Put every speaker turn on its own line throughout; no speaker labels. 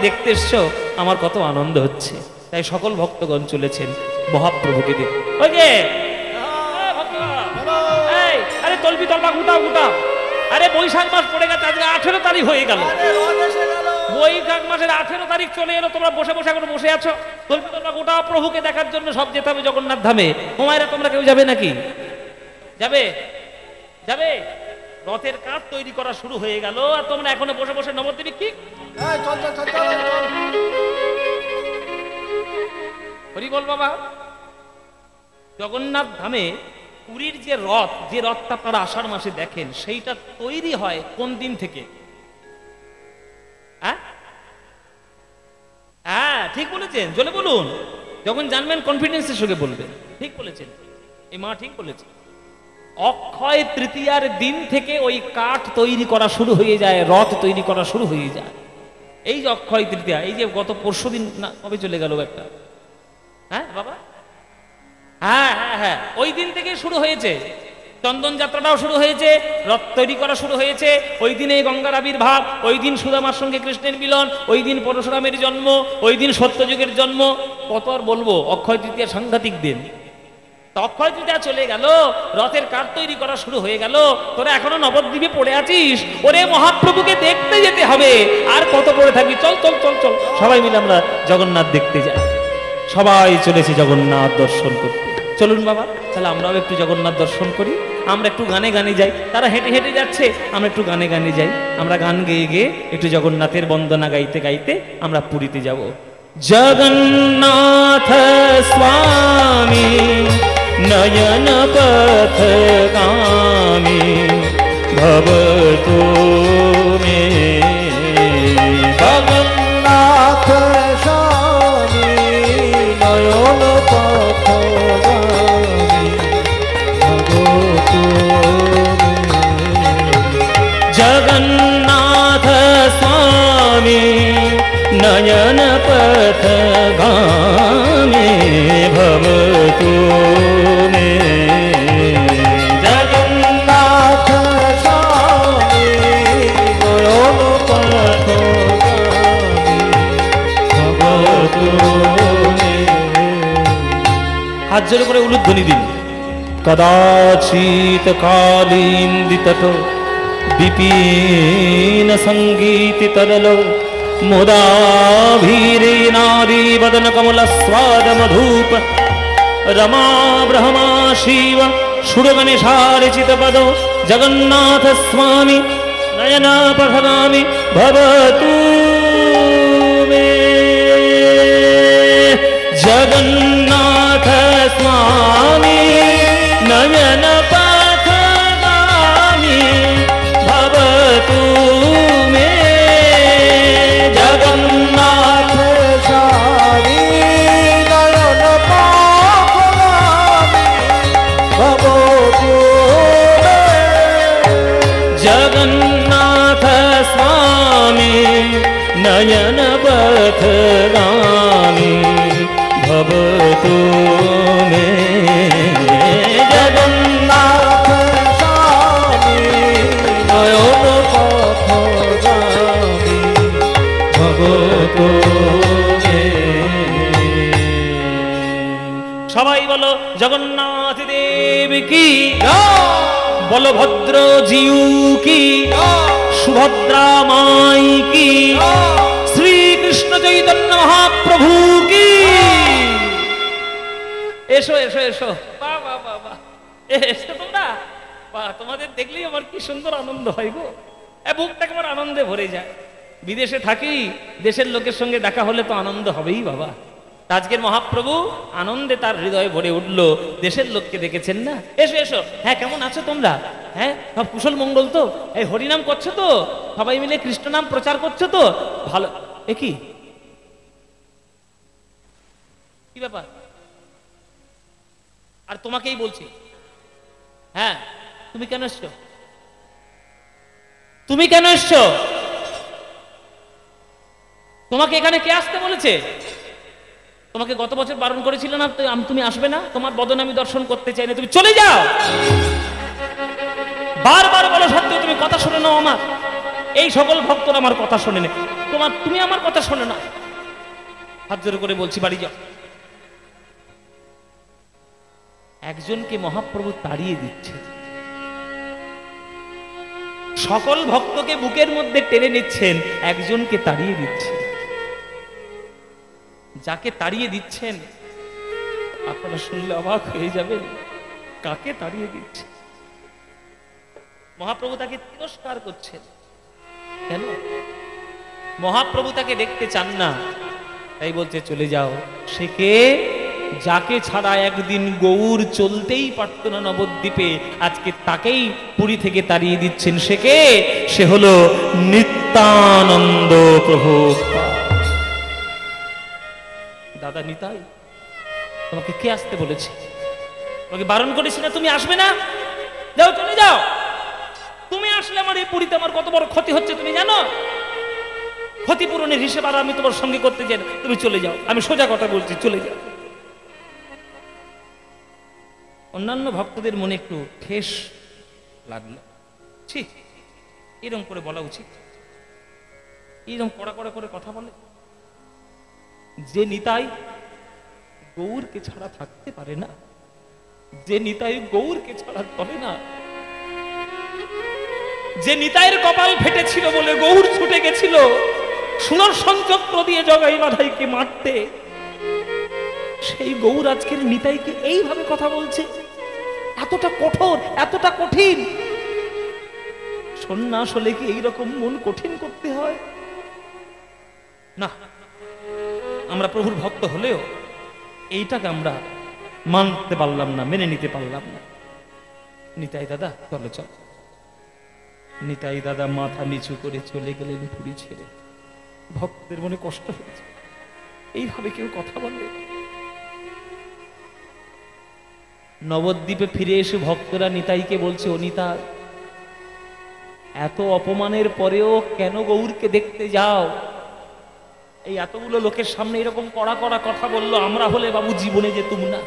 দেখতে এসছো, আমার কত আনন্দ হচ্ছে। তাই সকল ভক্তগণ চলেছেন মহাপ্রভুকে দেখতে। ওই যে আরে তলবি তলবা গুটাও গুটাও, আরে বৈশাখ মাস পড়ে গেছে, আজকে 18 তারিখ হয়ে গেল। বৈশাখ মাসের 18 তারিখ চলে এলো, তোমরা বসে বসে এখন বসে আছো। তলবি তলবা গোটাও, প্রভুকে দেখার জন্য সব যেতে হবে জগন্নাথ ধামে। হুমায়রা তোমরা কেউ যাবে নাকি? যাবে? যাবে? রথের কাঠ তৈরি করা শুরু হয়ে গেল, আর তোমরা এখনো বসে বসে নবদ্বীপে কি হরি বল বাবা। জগন্নাথ ধামে পুরীর যে রথ, যে রথটা আপনারা আষাঢ় মাসে দেখেন, সেইটা তৈরি হয় কোন দিন থেকে? হ্যাঁ ঠিক বলেছেন, জলে বলুন, যখন জানবেন কনফিডেন্সের সঙ্গে বলবেন। ঠিক বলেছেন, এই মা ঠিক বলেছেন। অক্ষয় তৃতীয়ার দিন থেকে ওই কাঠ তৈরি করা শুরু হয়ে যায়, রথ তৈরি করা শুরু হয়ে যায়। এই যে অক্ষয় তৃতীয়া, এই যে গত পরশুদিন না কবে চলে গেল একটা, হ্যাঁ বাবা, হ্যাঁ হ্যাঁ হ্যাঁ, ওই দিন থেকে শুরু হয়েছে। চন্দন যাত্রাটাও শুরু হয়েছে, রথ তৈরি করা শুরু হয়েছে। ওই দিনে গঙ্গার আবির্ভাব, ওই দিন সুদামার সঙ্গে কৃষ্ণের মিলন, ওই দিন পরশুরামের যন্ম, ওই দিন সত্যযুগের জন্ম। কত আর বলবো, অক্ষয় তৃতীয়া সাংঘাতিক দিন। অক্ষয় তৃতীয়া চলে গেল, রথের কাঠ তৈরি করা শুরু হয়ে গেল, তোরা এখনো নবদ্বীপে পড়ে আছিস। ওরে মহাপ্রভুকে দেখতে যেতে হবে, আর কত পড়ে থাকবি? চল চল চল চল, সবাই মিলে আমরা জগন্নাথ দেখতে যাই। সবাই চলেছি জগন্নাথ দর্শন করতে। চলুন বাবা, তাহলে আমরাও একটু জগন্নাথ দর্শন করি। আমরা একটু গানে গানে যাই, তারা হেঁটে হেঁটে যাচ্ছে, আমরা একটু গানে গানে যাই। আমরা গান গেয়ে গেয়ে একটু জগন্নাথের বন্দনা গাইতে গাইতে আমরা পুরীতে যাব। জগন্নাথ স্বামী নয়ন পথগামী ভবতু মে।
জগন্নাথ স্বামী নয়ন পথগামী ভবতু মে।
জগন্নাথ স্বামী নয়ন পথগামী ভবতু মে।
জগন্নাথ স্বামী নয়ন পথগামী ভবতু মে।
হাত জোরে করে উলুধ্বনি দিন। কদাচিৎ কালিন্দিতট বিপিন সঙ্গীতি তরল মুদাভীরে নারী বদন কমল স্বাদ মধুপ রমা ব্রহ্মা শিব সুরগণেশারিচিত পদ জগন্নাথ স্বামী নয়ন পথগামী ভবতু মে। জগন্নাথ স্বামী নয়ন পথগামী ভবতু মে।
জগন্নাথ স্বামী নয়ন পথগামী ভবতু মে।
জগন্নাথ স্বামী নয়ন পথগামী ভবতু মে।
জগন্নাথ স্বামী নয়ন পথগামী ভবতু মে।
সবাই বলো জগন্নাথ দেব কি, বলভদ্র জিউ কি, সুভদ্রা মাই কি, শ্রীকৃষ্ণ চৈতন্য মহাপ্রভু কি। এসো এসো এসো, বাহ বাহ বাহ বাহ, এসো তোমরা। বাহ, তোমাদের দেখলেই আমার কি সুন্দর আনন্দ হয় গো, বুকটা কেমন আনন্দে ভরে যায়। বিদেশে থাকি, দেশের লোকের সঙ্গে দেখা হলে তো আনন্দ হবেই বাবা। আজকের মহাপ্রভু আনন্দে তার হৃদয়ে ভরে উঠলো, দেশের লোককে দেখেছেন না। এসো এসো। হ্যাঁ কেমন আছো তোমরা? হ্যাঁ সব কুশল মঙ্গল তো? এই হরিনাম করছো তো? সবাই মিলে কৃষ্ণ নাম প্রচার করছো তো? ভালো। এ কি কি ব্যাপার? আর তোমাকেই বলছি, হ্যাঁ তুমি কেন এসছো? তুমি কেন এসছো? তোমাকে এখানে কে আসতে বলেছে? তোমাকে গত বছর বারণ করেছিল না তুমি আসবে না? তোমার বদন আমি দর্শন করতে চাই না, তুমি চলে যাও। বারবার বলো সত্ত্বেও তুমি কথা শুনে নাও আমার। এই সকল ভক্তরা আমার কথা শুনে নে। তুমি আমার কথা শোনো না, হাত জোর করে বলছি বাড়ি যাও। একজনকে মহাপ্রভু তাড়িয়ে দিচ্ছে, সকল ভক্তকে বুকের মধ্যে টেনে নিচ্ছেন, একজনকে তাড়িয়ে দিচ্ছে। যাকে তাড়িয়ে দিচ্ছেন আপনারা শুনলে অবাক হয়ে যাবেন, কাকে তাড়িয়ে দিচ্ছে? মহাপ্রভু তাকে তিরস্কার করছেন। কেন? মহাপ্রভু তাকে দেখতে চান না, তাই বলছে চলে যাও। সে কে? যাকে ছাড়া একদিন গৌর চলতেই পারত না নবদ্বীপে, আজকে তাকেই পুরী থেকে তাড়িয়ে দিচ্ছেন। সে কে? সে হলো নিত্যানন্দ প্রভু। দাদা নিতাই, তোমাকে কে আসতে বলেছে? তোমাকে বারণ করেছি না তুমি আসবে না? যাও, চলে যাও। তুমি আসলে আমার এই পুরীতে আমার কত বড় ক্ষতি হচ্ছে তুমি জানো? ক্ষতিপূরণের হিসেব আর আমি তোমার সঙ্গে করতে চাই না, তুমি চলে যাও। আমি সোজা কথা বলছি, চলে যাও। অন্যান্য ভক্তদের মনে একটু ঠেস লাগলো, ঠিক এরকম করে বলা উচিত? এরকম কড়া কড়া করে কথা বলে? যে নিতাই গৌরকে ছাড়া থাকতে পারে না, যে নিতাই গৌরকে ছাড়া চলে না, যে নিতাইয়ের কপাল ফেটেছিল বলে গৌর ছুটে গেছিল সুদর্শন চক্র দিয়ে জগাই মাধাইকে মারতে, সেই গৌর আজকের নিতাইকে এইভাবে কথা বলছে। এতটা কঠোর, এতটা কঠিন। সন্ন্যাস হলে কি এইরকম মন কঠিন করতে হয়? না, আমরা প্রভুর ভক্ত হলেও এইটাকে আমরা মানতে পারলাম না, মেনে নিতে পারলাম না। নিতাই দাদা চলো চল। নিতাই দাদা মাথা নিচু করে চলে গেলেন পুরী ছেড়ে। ভক্তদের মনে কষ্ট হয়েছে, এইভাবে কেউ কথা বলে? নবদ্বীপে ফিরে এসে ভক্তরা নিতাইকে বলছে, ও নিতাই, এত অপমানের পরেও কেন গৌরকে দেখতে যাও? এই এতগুলো লোকের সামনে এরকম কড়া কড়া কথা বললো, আমরা হলে বাবু জীবনে যেতুম না,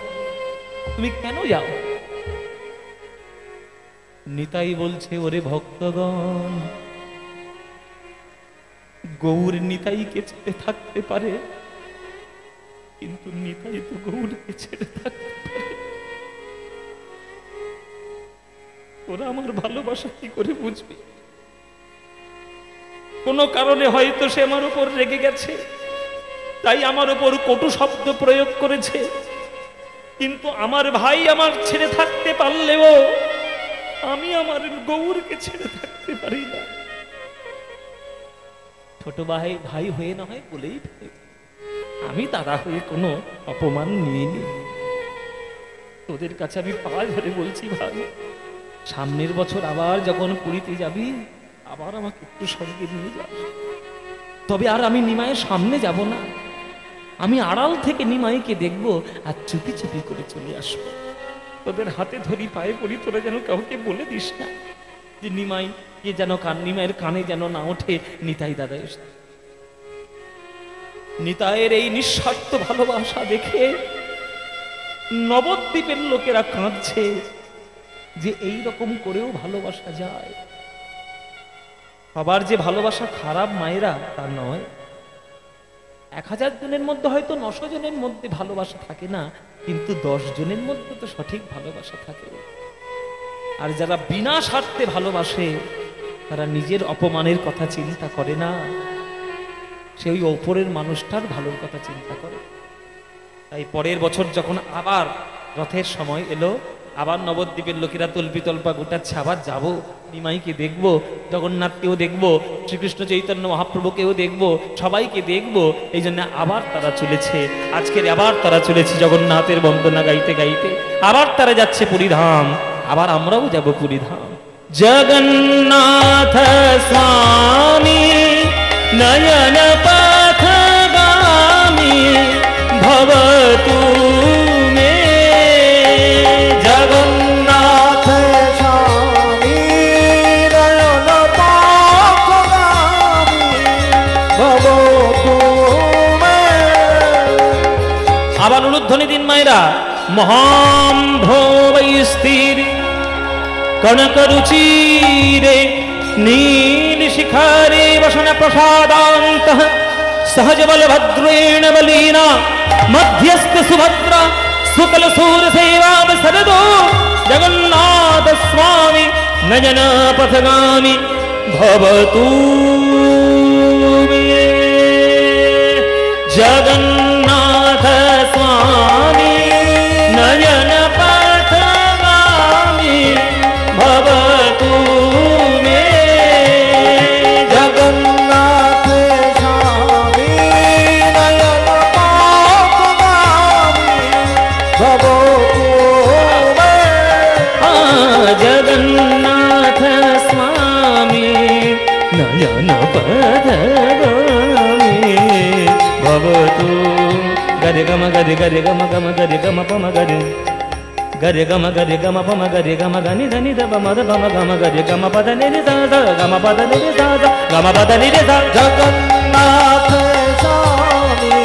তুমি কেন যাও? নিতাই বলছে, ওরে ভক্তগণ, গৌর নিতাইকে ছেড়ে থাকতে পারে, কিন্তু নিতাই তো গৌরকে ছেড়ে থাকতে পারে। ওরা আমার ভালোবাসা কি করে বুঝবে? কোনো কারণে হয়তো সে আমার উপর রেগে গেছে, তাই আমার উপর কটু শব্দ প্রয়োগ করেছে, কিন্তু আমার ভাই আমার ছেড়ে থাকতে পারলেও আমি আমার গৌরকে ছেড়ে থাকতে পারি না। ছোট ভাই ভাই হয়ে না হয় বলেই আমি তারা হয়ে কোনো অপমান নিইনি। তোদের কাছে আমি পা ধরে বলছি, ভাই সামনের বছর আবার যখন পুরীতে যাবি, আবার আমাকে একটু সঙ্গে নিয়ে যাস। তবে আর আমি নিমাইয়ের সামনে যাব না, আমি আড়াল থেকে নিমাইকে দেখব আর চুপি চুপি করে চলে আসবো। তোদের হাতে ধরি, পায়ে পড়ি, তোরা যেন কাউকে বলে দিস না যে নিমাই কে যেন নিমাইয়ের কানে যেন না ওঠে নিতাই দাদা এসে। নিতাইয়ের এই নিঃস্বার্থ ভালোবাসা দেখে নবদ্বীপের লোকেরা কাঁদছে যে এই রকম করেও ভালোবাসা যায়। সবার যে ভালোবাসা খারাপ মায়েরা তা নয়। 1000 জনের মধ্যে হয়তো 900 জনের মধ্যে ভালোবাসা থাকে না, কিন্তু 10 জনের মধ্যে তো সঠিক ভালোবাসা থাকে। আর যারা বিনা স্বার্থে ভালোবাসে তারা নিজের অপমানের কথা চিন্তা করে না, সে ওই ওপরের মানুষটার ভালোর কথা চিন্তা করে। তাই পরের বছর যখন আবার রথের সময় এলো, আবার নবদ্বীপের লোকেরা তল্পি তল্পা গোটাচ্ছে, আবার যাবো, নিমাইকে দেখবো, জগন্নাথকেও দেখবো, শ্রীকৃষ্ণ চৈতন্য মহাপ্রভুকেও দেখবো, সবাইকে দেখবো। এই জন্য আবার তারা চলেছে, আজকের আবার তারা চলেছে জগন্নাথের বন্দনা গাইতে গাইতে, আবার তারা যাচ্ছে পুরীধাম, আবার আমরাও যাব পুরীধাম। জগন্নাথ স্বামী নয়ন পথগামী ভবতু মে।
জগন্নাথ স্বামী নয়ন পথগামী ভবতু মে।
আবার উলুধ্বনি দিন মায়েরা। মহাম ভৈস্তির কনক রুচিরে নীল शिखारे वसन प्रसादान्तः सहज बलभद्रेण बलीना मध्यस्थ सुभद्रा सुकल सूर सेवा सरदो जगन्नाथ स्वामी नयन पथगामी भवतु मे। जगन्नाथ स्वामी नयन पथगामी भवतु मे।
जगन्नाथ स्वामी नयन पथगामी भवतु मे।
जगन्नाथ स्वामी नयन पथगामी भवतु। गरे गम गरे गरे गम गम गरे गम पम गरे गरे गम पम गरे गम गनि धनि ध पम ध पम गम गरे गम पद नि ध ध गम पद नि ध ध गम पद नि ध।
जगन्नाथ स्वामी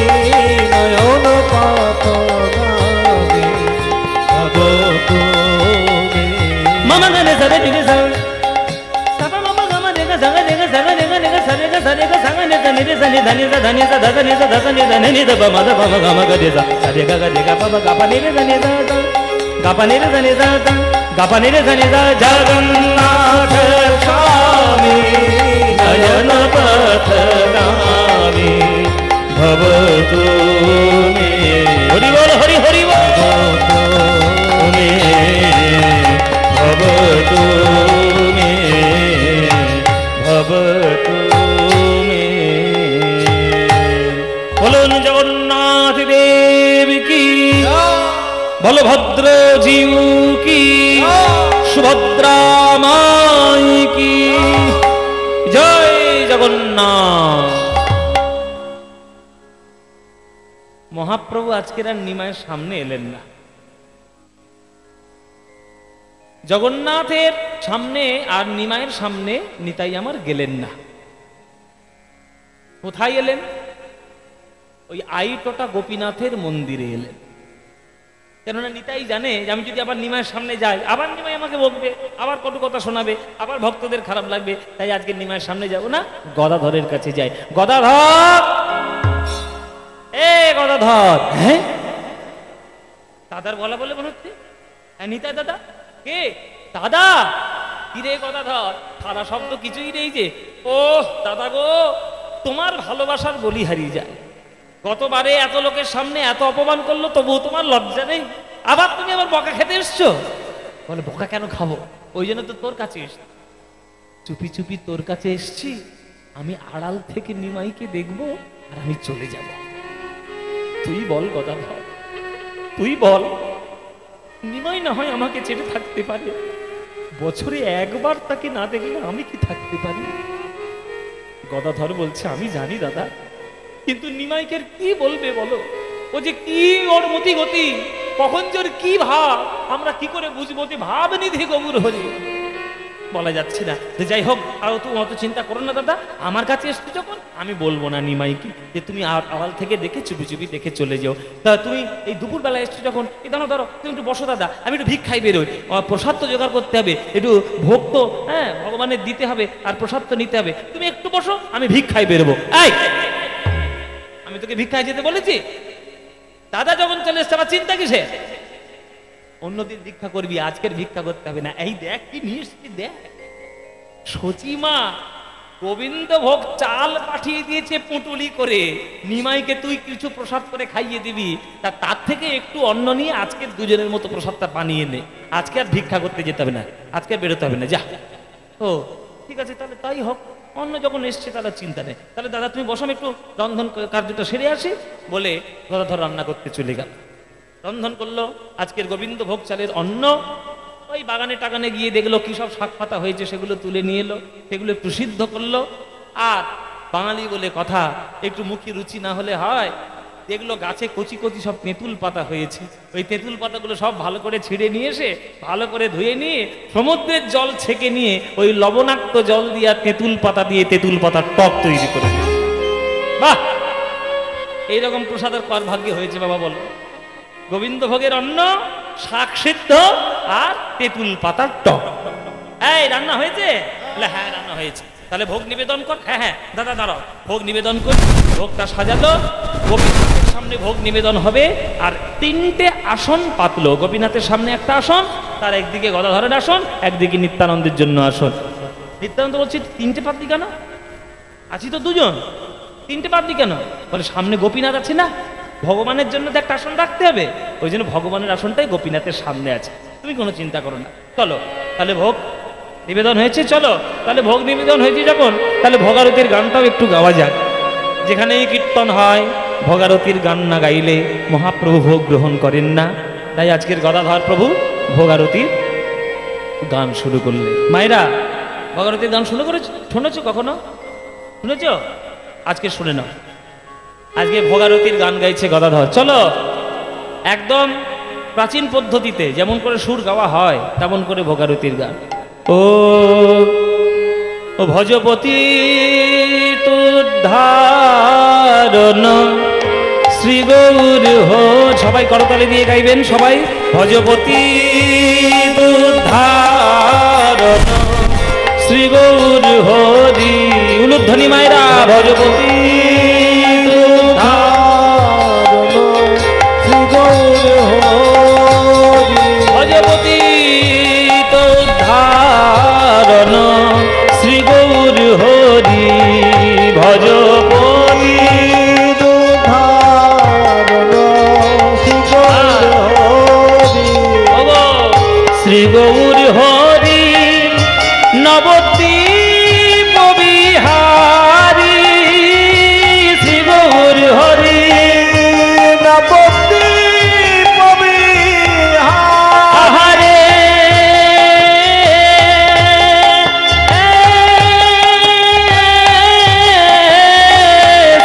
नयन पथगामी भवतु मे।
मम गने सरे नि ध सब मम गम ने ग संग ने ग संग ने ग ने ग सरे ग संग ने ध नि ध नि धनि ध धनि ध ध नि ध ध नि ध नि ध पम ध पम गम गरे ध सरे ग पम ग प नि ध नि ध ध ग प नि ध नि ध ध ग प नि ध नि ध। जगन्नाथ स्वामी नयन पथगामी भवतु मे। हरि बोल हरि हरि बोल मे भवतु मे भवतु मे। बोलुन जगन्नाथ देव की, बलभद्र जीव की, सुभद्रा माई की जय जगन्नाथ। মহাপ্রভু আজকের আর নিমায়ের সামনে এলেন না। জগন্নাথের সামনে আর নিমায়ের সামনে নিতাই আমার গেলেন না। কোথায় এলেন? ওই আইটোটা গোপীনাথের মন্দিরে এলেন। কেননা নিতাই জানে যে আমি যদি আবার নিমায়ের সামনে যাই, আবার নিমাই আমাকে বকবে, আবার কটু কথা শোনাবে, আবার ভক্তদের খারাপ লাগবে, তাই আজকে নিমায়ের সামনে যাব না, গদাধরের কাছে যাই। গদাধর, এ গদাধর। হ্যাঁ, দাদার বলা বলে মনে হচ্ছে। হ্যাঁ নিতাই দাদা। কে? দাদা। কিরে গদাধর, খারা শব্দ কিছুই নেই যে। ও দাদা গো, তোমার ভালোবাসার বলি হারিয়ে যায়। গতবারে এত লোকের সামনে এত অপমান করলো, তবুও তোমার লজ্জা নেই, আবার তুমি আবার বকা খেতে এসছো। বলে বকা কেন খাবো? ওই জন্য তো তোর কাছে এসছি, চুপি চুপি তোর কাছে এসছি। আমি আড়াল থেকে নিমাইকে দেখবো আর আমি চলে যাব। তুই বল গদাধর, তুই বল, নিমাই না হয় আমাকে ছেড়ে থাকতে পারে, বছরে একবার তাকে না দেখলে আমি কি থাকতে পারি? গদাধর বলছে আমি জানি দাদা, কিন্তু নিমাইকের কি বলবে বলো? ও যে কি ওর মতি গতি, কখন যে ওর কি ভাব, আমরা কি করে বুঝবো? যে ভাব নিধি গৌর হরি, বলা যাচ্ছে না। যাই হোক, আর তুমি অত চিন্তা করো না দাদা, আমার কাছে এসছো যখন আমি বলবো না নিমাইকে যে তুমি আড়াল থেকে দেখে চুপি চুপি দেখে চলে যাও। তা তুমি এই দুপুরবেলা এসছো যখন, এই ধরো ধরো তুমি একটু বসো দাদা, আমি একটু ভিক্ষাই বেরোই, প্রসাদ তো জোগাড় করতে হবে, একটু ভোগ তো হ্যাঁ ভগবানের দিতে হবে, আর প্রসাদ তো নিতে হবে, তুমি একটু বসো, আমি ভিক্ষাই বেরোবো। এই আমি তোকে ভিক্ষায় যেতে বলেছি? দাদা যখন চলে এসছে আমার চিন্তা কিসে? অন্যদিন ভিক্ষা করবি, আজকের ভিক্ষা করতে হবে না। এই দেখ কি নিয়ে এসছি, দেখ সচিমা গোবিন্দ ভোগ চাল পাঠিয়ে দিয়েছে পুঁটুলি করে, নিমাইকে তুই কিছু প্রসাদ করে খাইয়ে দিবি, তার থেকে একটু অন্ন নিয়ে আজকে দুজনের মতো প্রসাদটা বানিয়ে নে। আজকে আর ভিক্ষা করতে যেতে হবে না, আজকে বেরোতে হবে না, যা। ও ঠিক আছে, তাহলে তাই হোক, অন্য যখন এসছে তাহলে চিন্তা নেই। তাহলে দাদা তুমি বসো, আমি একটু রন্ধন কার্যটা সেরে আসি বলে গদাধর রান্না করতে চলে গেল। রন্ধন করলো আজকের গোবিন্দ ভোগ চালের অন্ন। ওই বাগানে টাগানে গিয়ে দেখলো কি সব শাক পাতা হয়েছে, সেগুলো তুলে নিয়ে এলো, সেগুলো একটু সিদ্ধ করলো। আর বাঙালি বলে কথা, একটু মুখে রুচি না হলে হয়। দেখলো গাছে কচি কচি সব তেঁতুল পাতা হয়েছে, ওই তেঁতুল পাতাগুলো সব ভালো করে ছিঁড়ে নিয়ে এসে ভালো করে ধুয়ে নিয়ে সমুদ্রের জল ছেঁকে নিয়ে ওই লবণাক্ত জল দিয়ে তেঁতুল পাতা দিয়ে তেঁতুল পাতার টক তৈরি করে দিল। বাহ, এইরকম প্রসাদের কর ভাগ্য হয়েছে বাবা, বলো। গোবিন্দ ভোগের অন্ন, শাক সিদ্ধ আর তেঁতুল পাতার টক। এই রান্না হয়েছে? হ্যাঁ রান্না হয়েছে। তাহলে ভোগ নিবেদন কর। হ্যাঁ হ্যাঁ দাদা দাঁড়াও, ভোগ নিবেদন কর। ভোগটা সাজালো, গোপীনাথের সামনে ভোগ নিবেদন হবে। আর 3টে আসন পাতলো। গোপীনাথের সামনে একটা আসন, তার একদিকে গদাধরের আসন, একদিকে নিত্যানন্দের জন্য আসন। নিত্যানন্দ বলছে 3টে পাতলি কেন? আছি তো 2জন, 3টে পাতলি কেন? বলে সামনে গোপীনাথ আছে না, ভগবানের জন্য তো একটা আসন রাখতে হবে, ওই জন্য ভগবানের আসনটাই গোপীনাথের সামনে আছে। তুমি কোনো চিন্তা করো না, চলো তাহলে ভোগ নিবেদন হয়েছে। চলো তাহলে ভোগ নিবেদন হয়েছে যখন, তাহলে ভোগারতির গানটাও একটু গাওয়া যাক। যেখানেই কীর্তন হয় ভোগারতির গান না গাইলে মহাপ্রভু ভোগ গ্রহণ করেন না। তাই আজকের গদাধর প্রভু ভোগারতির গান শুরু করলে। মায়েরা ভোগারতির গান শুরু করেছ, শুনেছো কখনো? শুনেছ? আজকে শুনে নাও। আজকে ভোগারতির গান গাইছে গদাধর। চলো একদম প্রাচীন পদ্ধতিতে যেমন করে সুর গাওয়া হয় তেমন করে ভোগারতির গান। ও ভজপতি তুদ্ধারণ শ্রী গৌর হো, সবাই করতালি দিয়ে গাইবেন সবাই। ভজপতি তুদ্ধারণ শ্রী গৌর হরি, উলুধ্বনি মায়েরা। ভজপতি ভজপতি তুদ্ধারণ শ্রী গৌর হরি, ভজপতি শ্রী গৌর হরি, নবদ্বীপ বিহারী শ্রী গৌর হরি, নবদ্বীপ বিহারী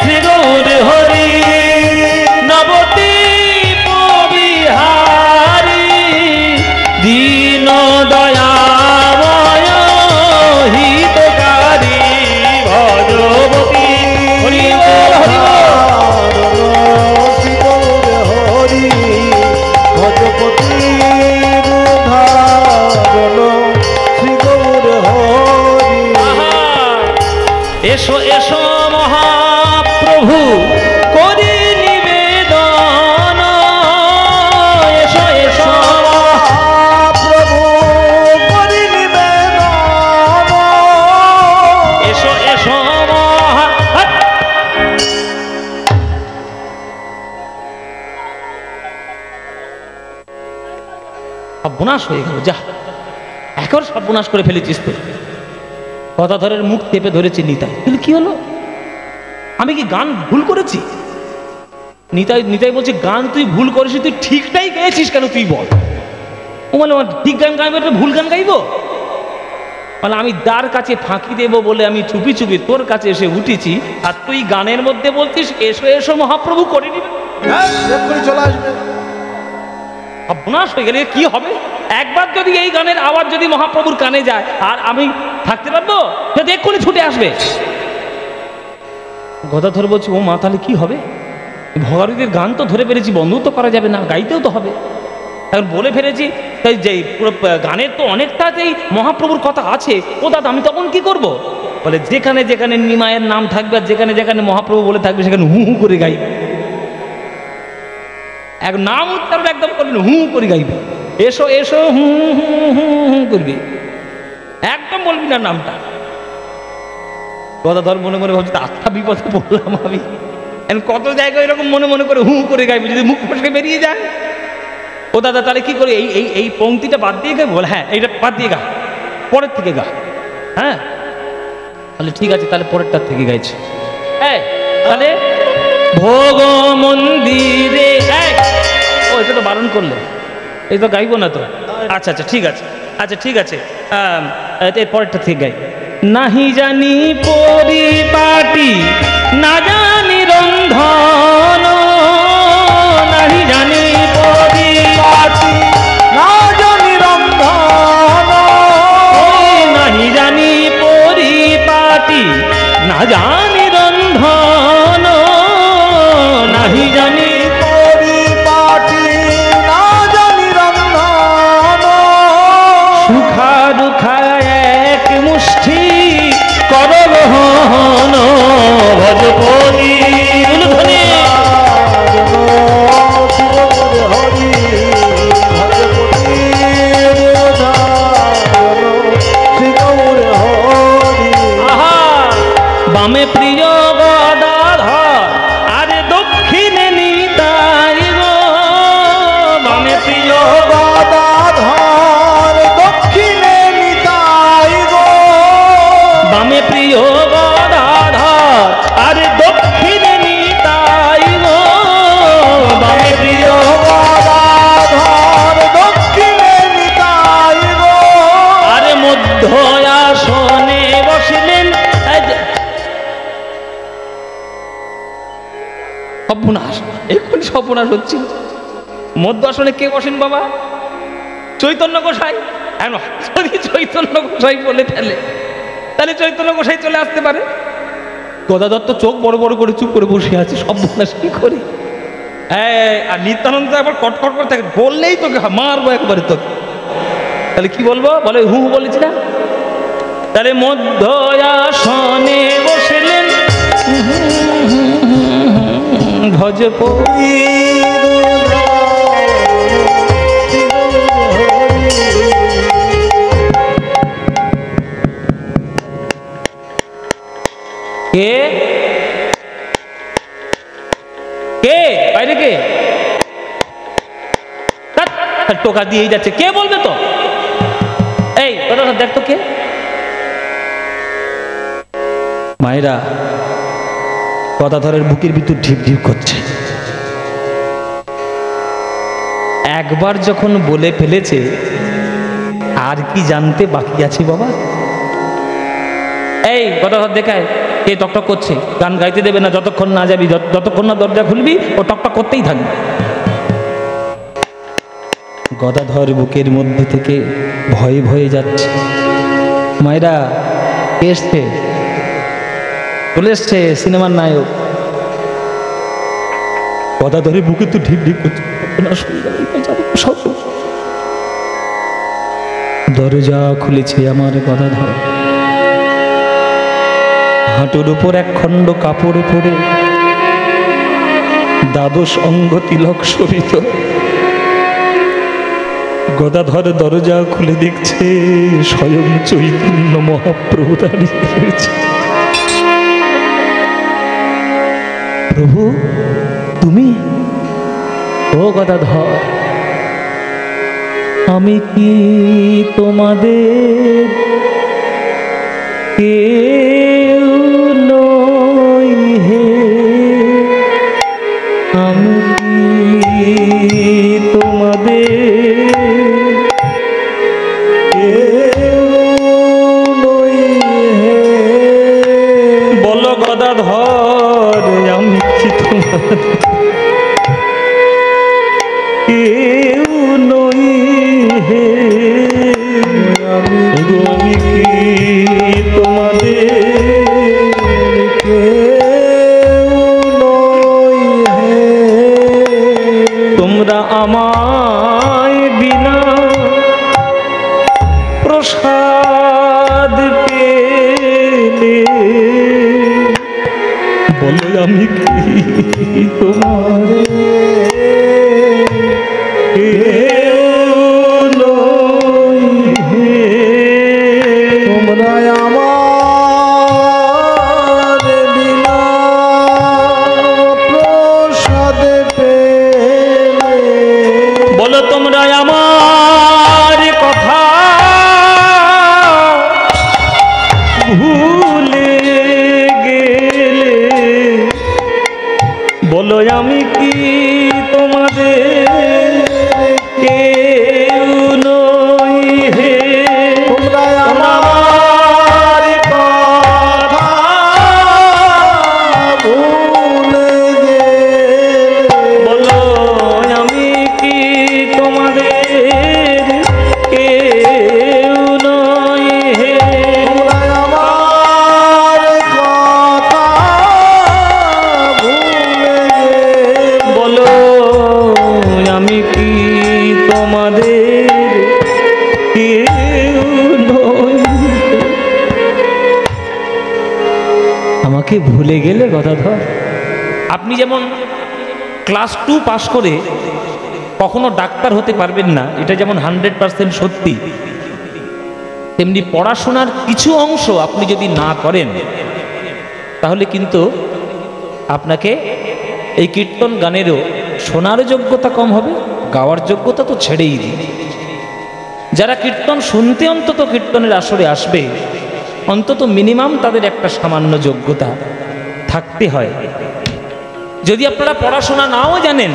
শ্রী গৌর হরি, নবদ্বীপ বিহারী দীন দয়াময় হিতকারী ভজপতি হরি বল হরি
হরি ভজপতি শ্রী গৌর হরি।
এসো এসো মহাপ্রভু করি নিবেদন, এসো এসো
প্রভু করি নিবেদন,
এসো এসো সর্বনাশ হয়ে গেল। যা একবার সর্বনাশ করে ফেলেছিস তো। গদাধরের মুখ চেপে ধরেছে নিতাই। কিন্তু কি হলো? আমি কি গান ভুল করেছি? নিতাই নিতাই বলছে গান তুই ভুল করেছিস, তুই ঠিকটাই গেয়েছিস কেন তুই বল। ও বলে ঠিক গান গাইবো, ভুল গান গাইবো? মানে আমি তার কাছে ফাঁকি দেবো বলে আমি চুপি চুপি তোর কাছে এসে উঠেছি, আর তুই গানের মধ্যে বলছিস এসো এসো মহাপ্রভু করে নিবে।
চলে আসবে।
সর্বনাশ হয়ে গেলে কি হবে? একবার যদি এই গানের আওয়াজ যদি মহাপ্রভুর কানে যায় আর আমি থাকতে পারবো? যদি এক্ষুনি ছুটে আসবে। গদাধর বলছে ও মা তাহলে কি হবে? ভোগারতির গান তো ধরে পেরেছি, বন্ধ তো করা যাবে না, গাইতেও তো হবে। এখন বলে ফেলেছি, তাই যে পুরো গানের তো অনেকটাতেই মহাপ্রভুর কথা আছে। ও দাদা আমি তখন কি করব? বলে যেখানে যেখানে নিমায়ের নাম থাকবে আর যেখানে যেখানে মহাপ্রভু বলে থাকবে সেখানে হু হু করে গাইবে। এক নাম উচ্চারণ একদম করবেন, হু করে গাইবে। এসো এসো হু হু হু হু করবি, একদম বলবি না নামটা। গদাধর মনে মনে ভাবছে আস্থা বিপদে বললাম আমি। কত জায়গায় এরকম মনে মনে করে হু করে গাইবে, যদি মুখ ফসকে বেরিয়ে যায়। ও দাদা তাহলে কি করে? এই পংক্তিটা বাদ দিয়ে গাইবো? বলে হ্যাঁ এইটা বাদ দিয়ে গা, পরের থেকে গা। হ্যাঁ তাহলে ঠিক আছে, তাহলে পরেরটার থেকে গাইছে। তাহলে ভোগ মন্দিরে, ও এটা তো বারণ করলে, এই তো গাইবো না তো। আচ্ছা আচ্ছা ঠিক আছে, আচ্ছা ঠিক আছে, পরেরটা থেকে গাই। নাহি জানি পরিপাটি না জানি রন্ধন, নাহি জানি পরিপাটি
না জানি রন্ধন,
নাহি জানি পরিপাটি না জানি রন্ধন, নাহি জানি
পরিপাটি না জানি রন্ধন,
সুখা দুখা এক মুষ্টি কর সর্বনাশ, এক্ষুনি সর্বনাশ হচ্ছিল। মধ্য আসনে কে বসেন বাবা? চৈতন্য গোসাই। যদি চৈতন্য গোসাই বলে ফেলে তাহলে চৈতন্য গোসাই চলে আসতে পারে। গদাধর তো চোখ বড় বড় করে চুপ করে বসে আছে, সর্বনাশ কি করি। হ্যাঁ, আর নিত্যানন্দ আবার কটকট করে থাকে, বললেই তোকে মারবো একবারে তোকে। তাহলে কি বলবো? বলে হু বলেছি না। তাহলে মধ্য আসনে বসেলেন ভজপতি। কে কে বাইরে কে? টোকা দিয়েই যাচ্ছে, কে বলবে তো? এই কথা দেখ তো কে। মায়েরা, গদাধরের বুকের ভিতর ঢিপ ঢিপ করছে। একবার যখন বলে ফেলেছে, আর কি জানতে বাকি আছে বাবা? এই গদাধর দেখায় কে টকটক করছে, গান গাইতে দেবে না যতক্ষণ না যাবি, যতক্ষণ না দরজা খুলবি ও টকটক করতেই থাকবে। গদাধর বুকের মধ্যে থেকে ভয়ে ভয়ে যাচ্ছে। মায়েরা, কে এসছে? চলে এসছে সিনেমার নায়ক। গদাধরের বুকে তো ঢিপ ঢিপ করছে। দরজা খুলেছে আমার গদাধর, হাঁটুর উপর এক খণ্ড কাপড় পরে, দ্বাদশ অঙ্গ তিলক শোভিত। গদাধর দরজা খুলে দেখছে স্বয়ং চৈতন্য মহাপ্রভু দাঁড়িয়ে রয়েছে। প্রভু তুমি? ও গদাধর, আমি কি তোমাদের কেউ নই হে? আমি কি তোমাদের কেউ নই হে? বলো গদাধর, আমি কি তোমাদের কেউ নই হে? আমি কি তোমাদের কেউ নই হে? তোমরা আমায় বিনা প্রসাদ পেলে, বলো আমি কি তোমাদের কেউ নই হে?
তোমরা আমার বিনা প্রসাদে পেলে,
বলো তোমরা আমার কথা ভুলে গেলে, বলো আমি কি তোমাদের কেউ নই হে?
তোমরা আমার কথা ভুলে গেলে,
বলো আমি কি তোমাদের কেউ নই হে?
তোমরা আমার কথা ভুলে গেলে,
বলো আমি কি তোমাদের কেউ নই? আমাকে ভুলে গেলে গদাধর? আপনি যেমন ক্লাস 2 পাস করে কখনো ডাক্তার হতে পারবেন না, এটা যেমন 100% সত্যি, তেমনি পড়াশোনার কিছু অংশ আপনি যদি না করেন তাহলে কিন্তু আপনাকে এই কীর্তন গানেরও শোনার যোগ্যতা কম হবে, গাওয়ার যোগ্যতা তো ছেড়েই দিই। যারা কীর্তন শুনতে অন্তত কীর্তনের আসরে আসবে, অন্তত মিনিমাম তাদের একটা সামান্য যোগ্যতা থাকতে হয়। যদি আপনারা পড়াশোনা নাও জানেন,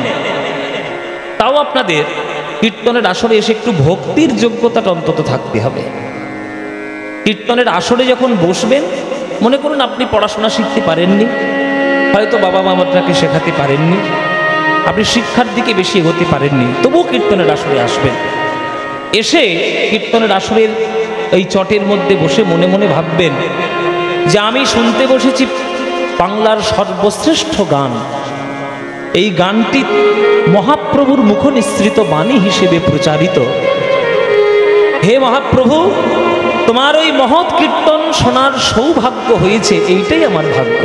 তাও আপনাদের কীর্তনের আসরে এসে একটু ভক্তির যোগ্যতাটা অন্তত থাকতে হবে। কীর্তনের আসরে যখন বসবেন, মনে করুন আপনি পড়াশোনা শিখতে পারেননি, হয়তো বাবা মা আপনাকে শেখাতে পারেননি, আপনি শিক্ষার দিকে বেশি এগোতে পারেননি, তবুও কীর্তনের আসরে আসবেন। এসে কীর্তনের আসরের এই চটের মধ্যে বসে মনে মনে ভাববেন যে আমি শুনতে বসেছি বাংলার সর্বশ্রেষ্ঠ গান। এই গানটি মহাপ্রভুর মুখ নিঃসৃত বাণী হিসেবে প্রচারিত। হে মহাপ্রভু, তোমার ওই মহৎ কীর্তন শোনার সৌভাগ্য হয়েছে, এইটাই আমার ভাগ্য।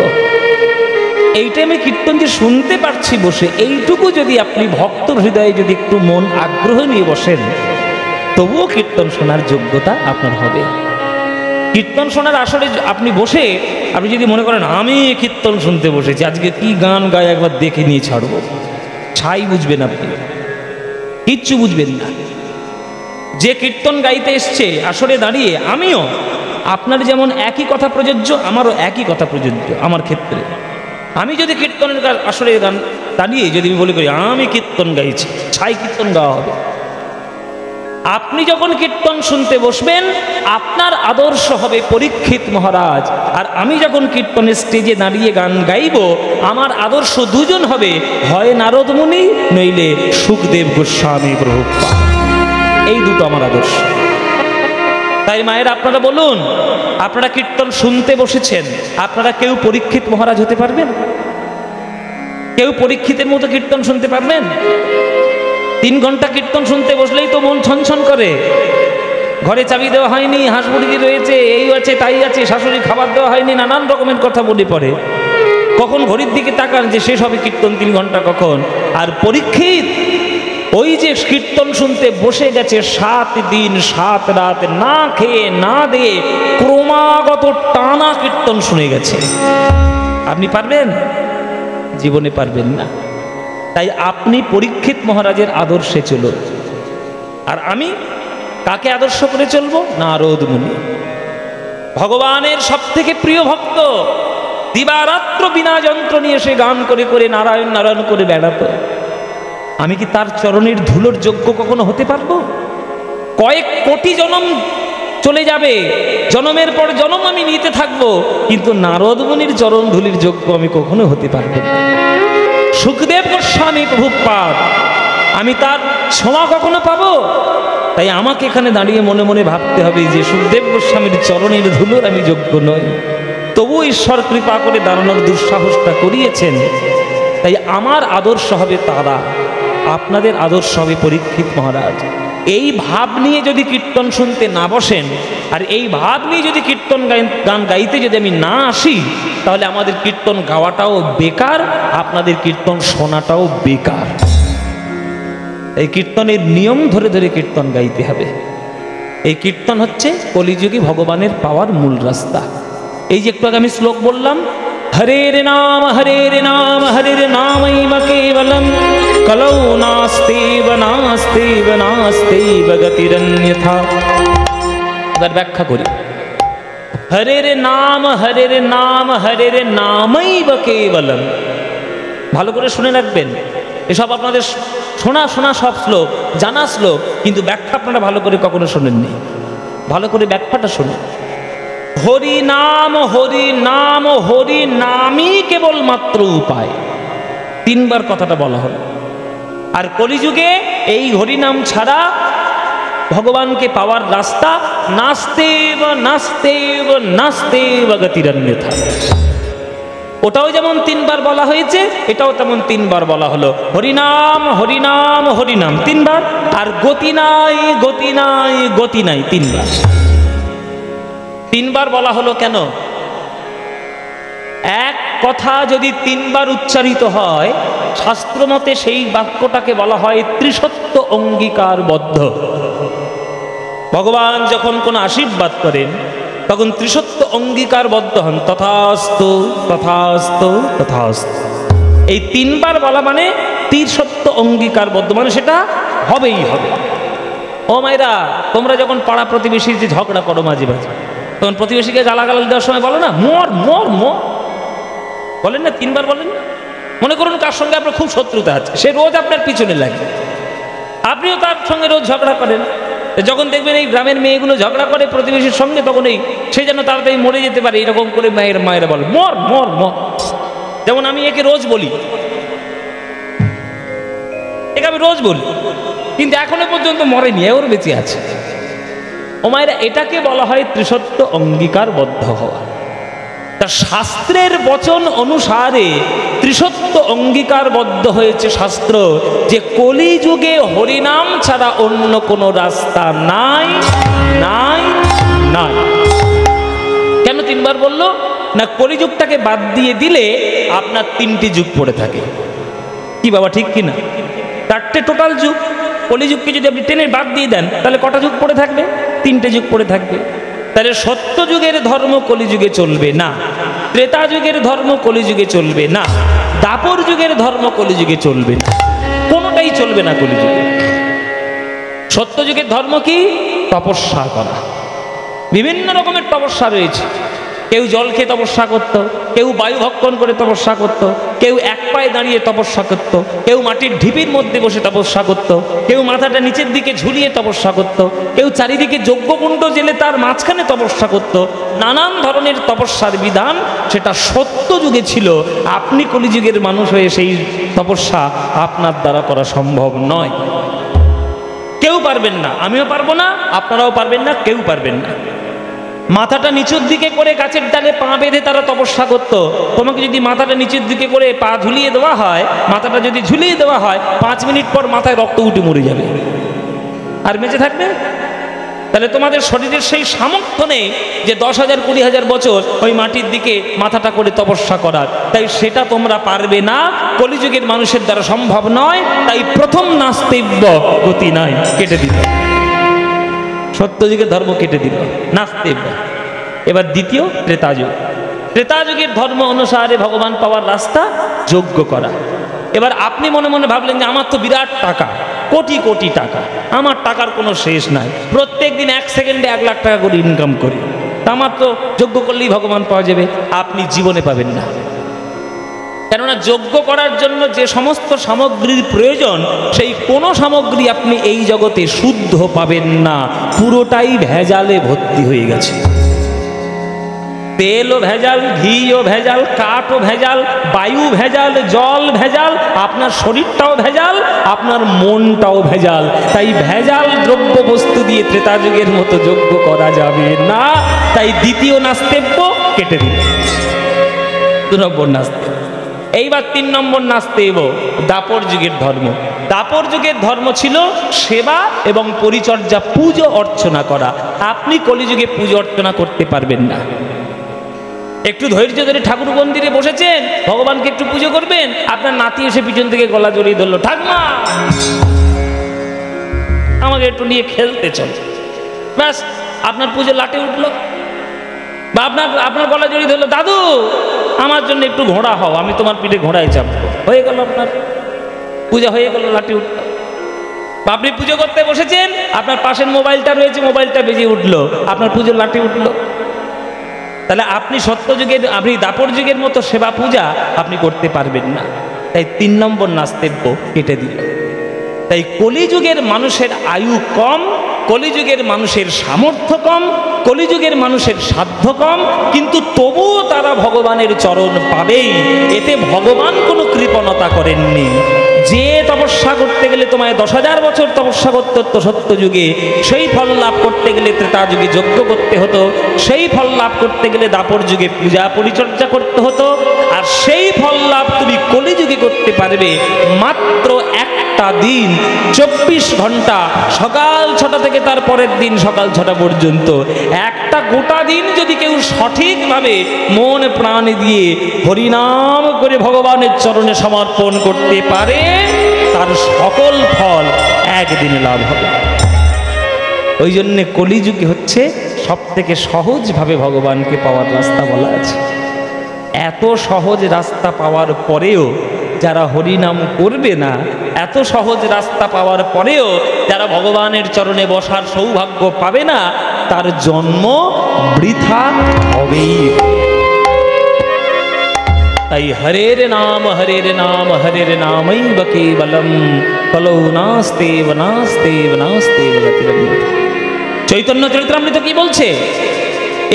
এইটাই আমি কীর্তন যে শুনতে পারছি বসে, এইটুকু যদি আপনি ভক্ত হৃদয়ে যদি একটু মন আগ্রহ নিয়ে বসেন, তবুও কীর্তন শোনার যোগ্যতা আপনার হবে। কীর্তন শোনার আসরে আপনি বসে আপনি যদি মনে করেন আমি কীর্তন শুনতে বসেছি, আজকে কি গান গায় একবার দেখে নিয়ে ছাড়বো, ছাই বুঝবেন আপনি, কিচ্ছু বুঝবেন না। যে কীর্তন গাইতে এসছে আসরে দাঁড়িয়ে, আমিও আপনার যেমন একই কথা প্রযোজ্য, আমারও একই কথা প্রযোজ্য। আমার ক্ষেত্রে আমি যদি কীর্তনের আসরে গান দাঁড়িয়ে যদি আমি বলি করি আমি কীর্তন গাইছি, ছাই কীর্তন গাওয়া হবে। আপনি যখন কীর্তন শুনতে বসবেন, আপনার আদর্শ হবে পরীক্ষিত মহারাজ, আর আমি যখন কীর্তনের স্টেজে দাঁড়িয়ে গান গাইব, আমার আদর্শ দুজন হবে, হয় নারদ মুনি নইলে সুখদেব গোস্বামী প্রভুপাদ। এই দুটো আমার আদর্শ। তাই মায়ের আপনারা বলুন, আপনারা কীর্তন শুনতে বসেছেন, আপনারা কেউ পরীক্ষিত মহারাজ হতে পারবেন? কেউ পরীক্ষিতের মতো কীর্তন শুনতে পারবেন? 3 ঘন্টা কীর্তন শুনতে বসলেই তো মন ছনছন করে। ঘরে চাবি দেওয়া হয়নি, হাঁস মুরগি রয়েছে, এই আছে তাই আছে, শাশুড়ি খাবার দেওয়া হয়নি, নানান রকমের কথা মনে পড়ে। কখন ঘড়ির দিকে তাকান যে শেষ হবে কীর্তন, 3 ঘন্টা কখন। আর পরীক্ষিত ওই যে কীর্তন শুনতে বসে গেছে 7 দিন 7 রাত না খেয়ে না দিয়ে ক্রমাগত টানা কীর্তন শুনে গেছে। আপনি পারবেন? জীবনে পারবেন না। তাই আপনি পরীক্ষিত মহারাজের আদর্শে চলুন। আর আমি কাকে আদর্শ করে চলবো? নারদ মুনি, ভগবানের সব থেকে প্রিয় ভক্ত। দিবারাত্র বিনা যন্ত্র নিয়ে সে গান করে করে নারায়ণ নারায়ণ করে বেড়াতো। আমি কি তার চরণের ধুলোর যোগ্য কখনো হতে পারবো? কয়েক কোটি জনম চলে যাবে, জনমের পর জনম আমি নিতে থাকবো, কিন্তু নারদ মুনির চরণ ধুলির যোগ্য আমি কখনো হতে পারবো না। সুখদেব গোস্বামী প্রভুপাদ, আমি তার ছোঁয়া কখনো পাবো? তাই আমাকে এখানে দাঁড়িয়ে মনে মনে ভাবতে হবে যে সুখদেব গোস্বামীর চরণের ধুলোর আমি যোগ্য নই, তবু ঈশ্বর কৃপা করে দাঁড়ানোর দুঃসাহসটা করিয়েছেন। তাই আমার আদর্শ হবে তারা, আপনাদের আদর্শ হবে পরীক্ষিত মহারাজ। এই ভাব নিয়ে যদি কীর্তন শুনতে না বসেন, আর এই ভাব নিয়ে যদি কীর্তন গান গাইতে যদি আমি না আসি, তাহলে আমাদের কীর্তন গাওয়াটাও বেকার, আপনাদের কীর্তন শোনাটাও বেকার। এই কীর্তনের নিয়ম ধরে ধরে কীর্তন গাইতে হবে। এই কীর্তন হচ্ছে কলিযুগে ভগবানের পাওয়ার মূল রাস্তা। এই যে একটু আগে আমি শ্লোক বললাম, হরের নাম হরের নাম হরের নামৈব কেবলম কলৌ নাস্তেব নাস্তেব নাস্তেব গতিরন্যথা। এবার ব্যাখ্যা করি। হরের নাম হরের নাম হরের নামৈব কেবলম। ভালো করে শুনে রাখবেন, এসব আপনাদের শোনা শোনা সব শ্লোক, জানা শ্লোক, কিন্তু ব্যাখ্যা আপনারা ভালো করে কখনো শোনেননি। ভালো করে ব্যাখ্যাটা শুনুন। হরি নাম হরি নাম হরি নামই কেবলমাত্র উপায়, 3 বার কথাটা বলা হলো। আর কলিযুগে এই হরিনাম ছাড়া ভগবানকে পাওয়ার রাস্তা নাস্তেব নাস্তেব নাস্তেব গতিরন্যথা। ওটাও যেমন 3 বার বলা হয়েছে, এটাও তেমন 3 বার বলা হলো। হরিনাম হরিনাম হরিনাম 3 বার, আর গতি নাই গতি নাই গতি নাই 3 বার। 3 বার বলা হলো কেন? এক কথা যদি 3 বার উচ্চারিত হয়, শাস্ত্র মতে সেই বাক্যটাকে বলা হয় ত্রিসত্য অঙ্গীকারবদ্ধ। ভগবান যখন কোন আশীর্বাদ করেন তখন ত্রিসত্য অঙ্গীকারবদ্ধ হন, তথাস্তু তথাস্তু তথাস্তু। এই 3 বার বলা মানে ত্রিসত্য অঙ্গীকারবদ্ধ, মানে সেটা হবেই হবে। ও মায়েরা, তোমরা যখন পাড়া প্রতিবেশীর যে ঝগড়া করো মাঝে মাঝে, তখন প্রতিবেশীকে গালাগাল দেওয়ার সময় বলো না মর মর মর, বলেন না? 3 বার বলেন না? মনে করুন কার সঙ্গে আপনার খুব শত্রুতা আছে, সে রোজ আপনার পিছনে লাগে, আপনিও তার সঙ্গে রোজ ঝগড়া করেন। যখন দেখবেন এই গ্রামের মেয়েগুলো ঝগড়া করে প্রতিবেশীর সঙ্গে, তখন সে যেন তাড়াতাড়ি মরে যেতে পারে, এরকম করে মায়েরা বলে মর মর মর। যেমন আমি একে রোজ বলি, একে আমি রোজ বলি, কিন্তু এখনো পর্যন্ত মরেনি, ওর বেঁচে আছে। ও মায়েরা, এটাকে বলা হয় ত্রিসত্য অঙ্গীকারবদ্ধ হওয়া। তা শাস্ত্রের বচন অনুসারে ত্রিসত্য অঙ্গীকারবদ্ধ হয়েছে শাস্ত্র যে কলিযুগে হরিনাম ছাড়া অন্য কোনো রাস্তা নাই নাই নাই। কেন তিনবার বললো? না, কলিযুগটাকে বাদ দিয়ে দিলে আপনার তিনটি যুগ পড়ে থাকে। কি বাবা, ঠিক কিনা? চারটে টোটাল যুগ। কলিযুগকে যদি আপনি টেনে বাদ দিয়ে দেন তাহলে কটা যুগ পড়ে থাকবে? তিনটে যুগ পড়ে থাকবে। তাহলে সত্য যুগের ধর্ম কলিযুগে চলবে না, ত্রেতা যুগের ধর্ম কলিযুগে চলবে না, দাপর যুগের ধর্ম কলিযুগে চলবে না, কোনোটাই চলবে না কলিযুগে। সত্য যুগের ধর্ম কি? তপস্যা করা। বিভিন্ন রকমের তপস্যা রয়েছে। কেউ জল খেয়ে তপস্যা করত, কেউ বায়ু ভক্ষণ করে তপস্যা করত, কেউ এক পায়ে দাঁড়িয়ে তপস্যা করত, কেউ মাটির ঢিপির মধ্যে বসে তপস্যা করত, কেউ মাথাটা নিচের দিকে ঝুলিয়ে তপস্যা করত, কেউ চারিদিকে যজ্ঞকুণ্ড জেলে তার মাঝখানে তপস্যা করত। নানান ধরনের তপস্যার বিধান, সেটা সত্য যুগে ছিল। আপনি কলিযুগের মানুষ হয়ে সেই তপস্যা আপনার দ্বারা করা সম্ভব নয়। কেউ পারবেন না, আমিও পারবো না, আপনারাও পারবেন না, কেউ পারবেন না। মাথাটা নিচের দিকে করে গাছের ডালে পা বেঁধে তারা তপস্যা করত। তোমাকে যদি মাথাটা নিচের দিকে করে পা ঝুলিয়ে দেওয়া হয়, মাথাটা যদি ঝুলিয়ে দেওয়া হয়, 5 মিনিট পর মাথায় রক্ত উঠে মরে যাবে, আর বেঁচে থাকবে? তাহলে তোমাদের শরীরের সেই সামর্থ্য নেই যে 10,000 20,000 বছর ওই মাটির দিকে মাথাটা করে তপস্যা করার। তাই সেটা তোমরা পারবে না, কলিযুগের মানুষের দ্বারা সম্ভব নয়। তাই প্রথম নাস্তিব্য গতি নাই, কেটে দিল। সত্যযুগের ধর্ম কেটে দিল, নাস্তিব্য। এবার দ্বিতীয় ত্রেতা যুগ। ত্রেতা যুগের ধর্ম অনুসারে ভগবান পাওয়ার রাস্তা যজ্ঞ করা। এবার আপনি মনে মনে ভাবলেন যে আমার তো বিরাট টাকা, কোটি কোটি টাকা, আমার টাকার কোনো শেষ নাই, প্রত্যেক দিন 1 সেকেন্ডে 1 লাখ টাকা করে ইনকাম করি, তা আমার তো যজ্ঞ করলেই ভগবান পাওয়া যাবে। আপনি জীবনে পাবেন না। কেননা যজ্ঞ করার জন্য যে সমস্ত সামগ্রীর প্রয়োজন, সেই কোনো সামগ্রী আপনি এই জগতে শুদ্ধ পাবেন না, পুরোটাই ভেজালে ভর্তি হয়ে গেছে। তেলও ভেজাল, ঘিও ভেজাল, কাঠও ভেজাল, বায়ু ভেজাল, জল ভেজাল, আপনার শরীরটাও ভেজাল, আপনার মনটাও ভেজাল। তাই ভেজাল দ্রব্য বস্তু দিয়ে ত্রেতা যুগের মতো যজ্ঞ করা যাবে না। তাই দ্বিতীয় নাস্তিব্য কেটে দিল, 2 নম্বর নাস্তিব্য। এইবার 3 নম্বর নাস্তিব্য, দাপর যুগের ধর্ম। দাপর যুগের ধর্ম ছিল সেবা এবং পরিচর্যা, পুজো অর্চনা করা। আপনি কলিযুগে পুজো অর্চনা করতে পারবেন না। একটু ধৈর্য ধরে ঠাকুর মন্দিরে বসেছেন, ভগবানকে একটু পুজো করবেন, আপনার নাতি এসে পিছন থেকে গলা জড়িয়ে ধরলো, ঠাকুমা আমাকে একটু নিয়ে খেলতে চল, ব্যাস আপনার পুজো লাটে উঠলো। বা আপনার গলা জড়িয়ে ধরলো, দাদু আমার জন্য একটু ঘোড়া হও, আমি তোমার পিঠে ঘোড়ায় চাপবো, হয়ে গেল আপনার পূজা, হয়ে গেল, লাঠি উঠলো। বা আপনি পুজো করতে বসেছেন, আপনার পাশের মোবাইলটা রয়েছে, মোবাইলটা বেজে উঠলো, আপনার পুজোর লাঠি উঠলো। তাহলে আপনি সত্যযুগের, আপনি দাপর যুগের মতো সেবা পূজা আপনি করতে পারবেন না। তাই 3 নম্বর নাস্তিব্য কেটে দিল। তাই কলিযুগের মানুষের আয়ু কম, কলিযুগের মানুষের সামর্থ্য কম, কলিযুগের মানুষের সাধ্য কম, কিন্তু তবুও তারা ভগবানের চরণ পাবেই। এতে ভগবান কোনো কৃপণতা করেননি। যে তপস্যা করতে গেলে তোমায় 10,000 বছর তপস্যা করতে হতো সত্য যুগে, সেই ফল লাভ করতে গেলে ত্রেতা যুগে যজ্ঞ করতে হতো, সেই ফল লাভ করতে গেলে দাপর যুগে পূজা পরিচর্যা করতে হতো। আর সেই ফল লাভ তুমি কলিযুগে করতে পারবে মাত্র একটা দিন, 24 ঘন্টা, সকাল 6টা থেকে তার পরের দিন সকাল 6টা পর্যন্ত। একটা গোটা দিন যদি কেউ সঠিকভাবে মন প্রাণ দিয়ে হরিনাম করে ভগবানের চরণে সমর্পণ করতে পারে, তার সকল ফল একদিনে লাভ হবে। ওই জন্যে কলিযুগে হচ্ছে সব থেকে সহজভাবে ভগবানকে পাওয়ার রাস্তা বলা আছে। এত সহজ রাস্তা পাওয়ার পরেও যারা হরিনাম করবে না, এত সহজ রাস্তা পাওয়ার পরেও যারা ভগবানের চরণে বসার সৌভাগ্য পাবে না, তার জন্ম বৃথা হবেই। তাই হরের নাম হরের নাম হরের নামৈব কেবলম, কলৌ নাস্তেব নাস্তেব নাস্তেব গতিরন্যথা। চৈতন্য চরিতামৃত কি বলছে?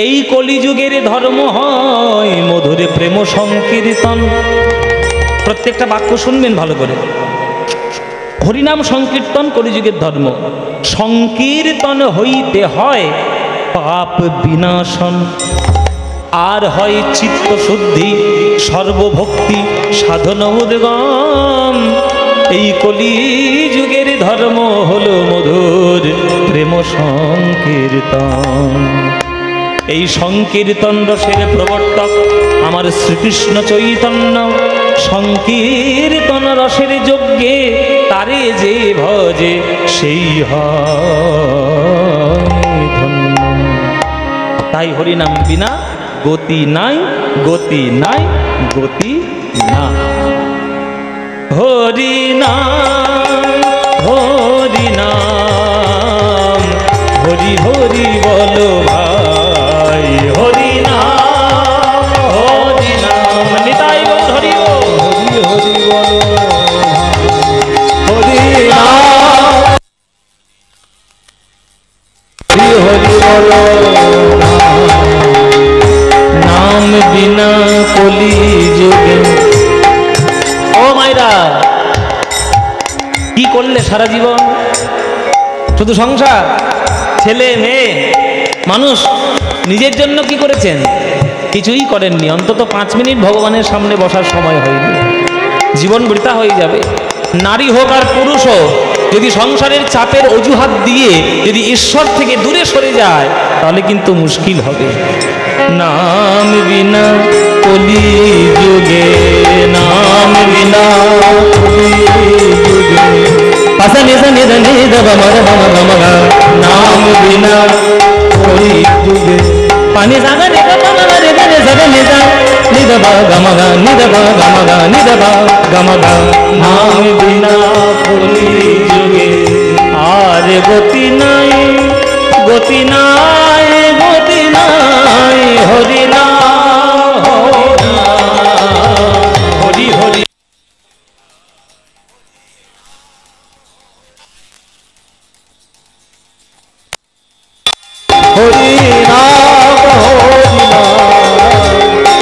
এই কলিযুগের ধর্ম হয় মধুরে প্রেম সংকীর্তন। প্রত্যেকটা বাক্য শুনবেন ভালো করে। হরিনাম সংকীর্তন কলিযুগের ধর্ম। সংকীর্তন হইতে হয় পাপ বিনাশন, আর হয় চিত্ত শুদ্ধি সর্বভক্তি সাধন উদ্গম। এই কলিযুগের ধর্ম হলো মধুর প্রেম সংকীর্তন। এই সংকীর্তন রসের প্রবর্তক আমার শ্রীকৃষ্ণ চৈতন্য। সংকীর্তন রসের যজ্ঞে তারে যে ভজে সেই হয় ধন্য। তাই হরিনাম বিনা গতি নাই, গতি নাই, গতি না। হরিনাম হরিনাম হরি হরি বলো ভাই, হরিনাম হরিনাম নিতাই গৌর হরি বল,
হরি হরি বলো হরিনাম হরি হরি বলো।
নাম বিনা কলি যুগে। ও মাইরা, কি করলে সারা জীবন? শুধু সংসার, ছেলে মেয়ে, মানুষ। নিজের জন্য কি করেছেন? কিছুই করেননি। অন্তত 5 মিনিট ভগবানের সামনে বসার সময় হয়নি। জীবন বৃথা হয়ে যাবে। নারী হোক আর পুরুষ হোক, যদি সংসারের চাপের অজুহাত দিয়ে যদি ঈশ্বর থেকে দূরে সরে যায়, তাহলে কিন্তু মুশকিল হবে। নাম বিনা কলি যুগে, নাম বিনা কলি যুগে। পাশা নিশা নিধ নিধ বমর বম বমগা। নাম বিনা কলি যুগে। পানি সাগা নিধ বমগা নিধ নিধ নিধ নিধ বা গমগা নিধ বা গমগা নিধ বা গমগা। নাম বিনা কলি যুগে আর গতি নাই, গতি নাই, গতি নাই। হরি নাম হরি হরি।
হরি নাম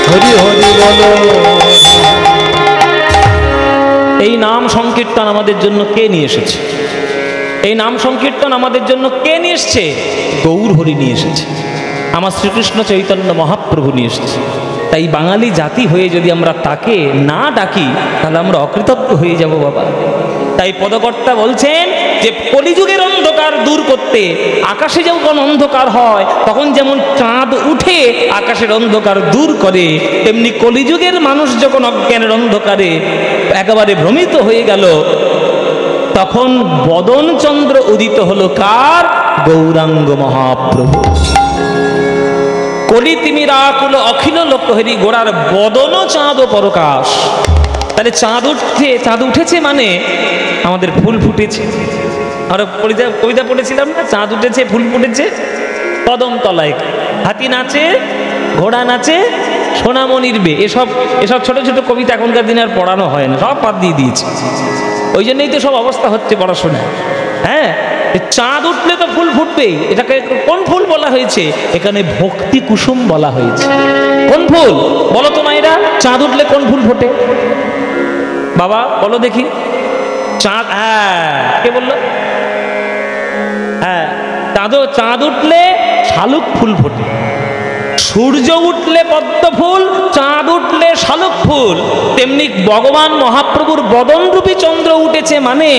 হরি হরি বলো।
এই নাম সংকীর্তন আমাদের জন্য কে নিয়ে এসেছে? এই নাম সংকীর্তন আমাদের জন্য কে নিয়ে এসছে? গৌর হরি নিয়ে এসেছে, আমার শ্রীকৃষ্ণ চৈতন্য মহাপ্রভু নিয়ে এসেছে। তাই বাঙালি জাতি হয়ে যদি আমরা তাকে না ডাকি, তাহলে আমরা অকৃতজ্ঞ হয়ে যাব বাবা। তাই পদকর্তা বলছেন যে কলিযুগের অন্ধকার দূর করতে আকাশে যখন অন্ধকার হয়, তখন যেমন চাঁদ উঠে আকাশের অন্ধকার দূর করে, তেমনি কলিযুগের মানুষ যখন অজ্ঞানের অন্ধকারে একেবারে ভ্রমিত হয়ে গেল, তখন বদনচন্দ্র উদিত হলো কার? গৌরাঙ্গ মহাপ্রভু। কলি তিমির আকুল অখিল লোকহরি, গোড়ার বদন চাঁদ ও পরকাশ। তাহলে চাঁদ উঠছে, চাঁদ উঠেছে মানে আমাদের ফুল ফুটেছে। আমরা কবিতা পড়েছিলাম না, চাঁদ উঠেছে ফুল ফুটেছে কদম তলায়। হাতি নাচে, ঘোড়া নাচে, সোনামণির বে। এসব ছোট ছোট কবিতা এখনকার দিনে আর পড়ানো হয় না, সব বাদ দিয়ে দিয়েছে। ওই জন্যই তো সব অবস্থা হচ্ছে পড়াশোনা। হ্যাঁ, চাঁদ উঠলে তো ফুল ফুটবেই। এটাকে কোন ফুল বলা হয়েছে? এখানে ভক্তি কুসুম বলা হয়েছে। কোন ফুল বলো তো মায়েরা? চাঁদ উঠলে কোন ফুল ফোটে বাবা বলো দেখি? চাঁদ, হ্যাঁ, কে বললো? হ্যাঁ, চাঁদ উঠলে শালুক ফুল ফোটে। সূর্য উঠলে পদ্ম ফুল, চাঁদ উঠলে শালুক ফুল। তেমনি ভগবান মহাপ্রভুর বদনরূপী চন্দ্র উঠেছে মানে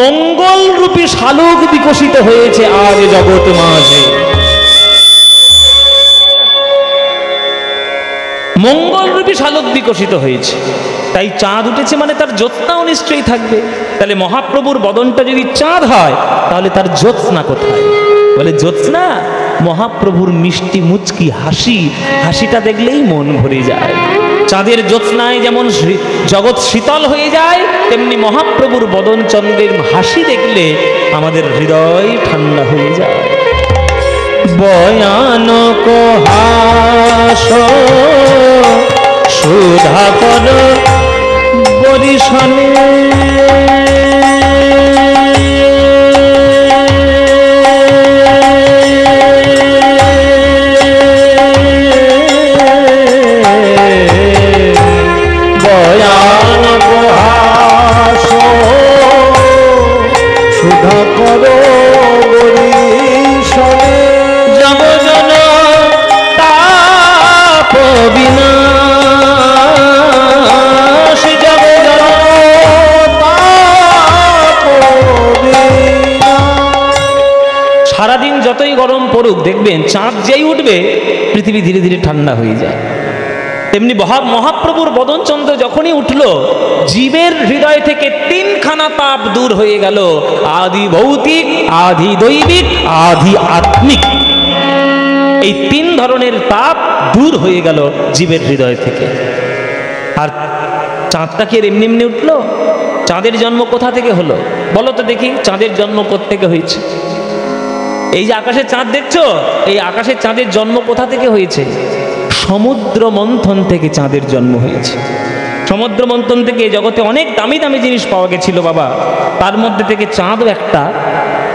মঙ্গল রূপী শালুক বিকশিত হয়েছে আজ জগৎ মাঝে। মঙ্গল রূপী শালুক বিকশিত হয়েছে। তাই চাঁদ উঠেছে মানে তার জ্যোৎস্নাও নিশ্চয়ই থাকবে। তাহলে মহাপ্রভুর বদনটা যদি চাঁদ হয়, তাহলে তার জ্যোৎস্না কোথায়? বলে জ্যোৎস্না মহাপ্রভুর মিষ্টি মুচকি হাসি, হাসিটা দেখলেই মন ভরে যায়। চাঁদের জ্যোৎস্নায় যেমন জগৎ শীতল হয়ে যায়, তেমনি মহাপ্রভুর বদন চন্দ্রের হাসি দেখলে আমাদের হৃদয় ঠান্ডা হয়ে যায়। ভয়ানক হাস সুধাকর বরিশনে,
সুবিধা করো বরিশনে
জগজন তাপ বিনাশ, জগজন সারাদিন যতই গরম পড়ুক দেখবেন চাঁদ যেই উঠবে পৃথিবী ধীরে ধীরে ঠান্ডা হয়ে যায়। তেমনি মহাপ্রভুর বদনচন্দ্র যখনই উঠল জীবের হৃদয় থেকে তিনখানা তাপ দূর হয়ে গেল, আদি ভৌতিক, আদি দৈবিক, আদি আত্মিক। এই তিন ধরনের তাপ দূর হয়ে গেল জীবের হৃদয় থেকে। আর চাঁদটা কি এমনি এমনি উঠলো? চাঁদের জন্ম কোথা থেকে হলো বলো তো দেখি? চাঁদের জন্ম কোত্থেকে হয়েছে? এই যে আকাশে চাঁদ দেখছো, এই আকাশের চাঁদের জন্ম কোথা থেকে হয়েছে? সমুদ্র মন্থন থেকে চাঁদের জন্ম হয়েছে। সমুদ্র মন্থন থেকে জগতে অনেক দামি দামি জিনিস পাওয়া গেছিল বাবা, তার মধ্যে থেকে চাঁদও একটা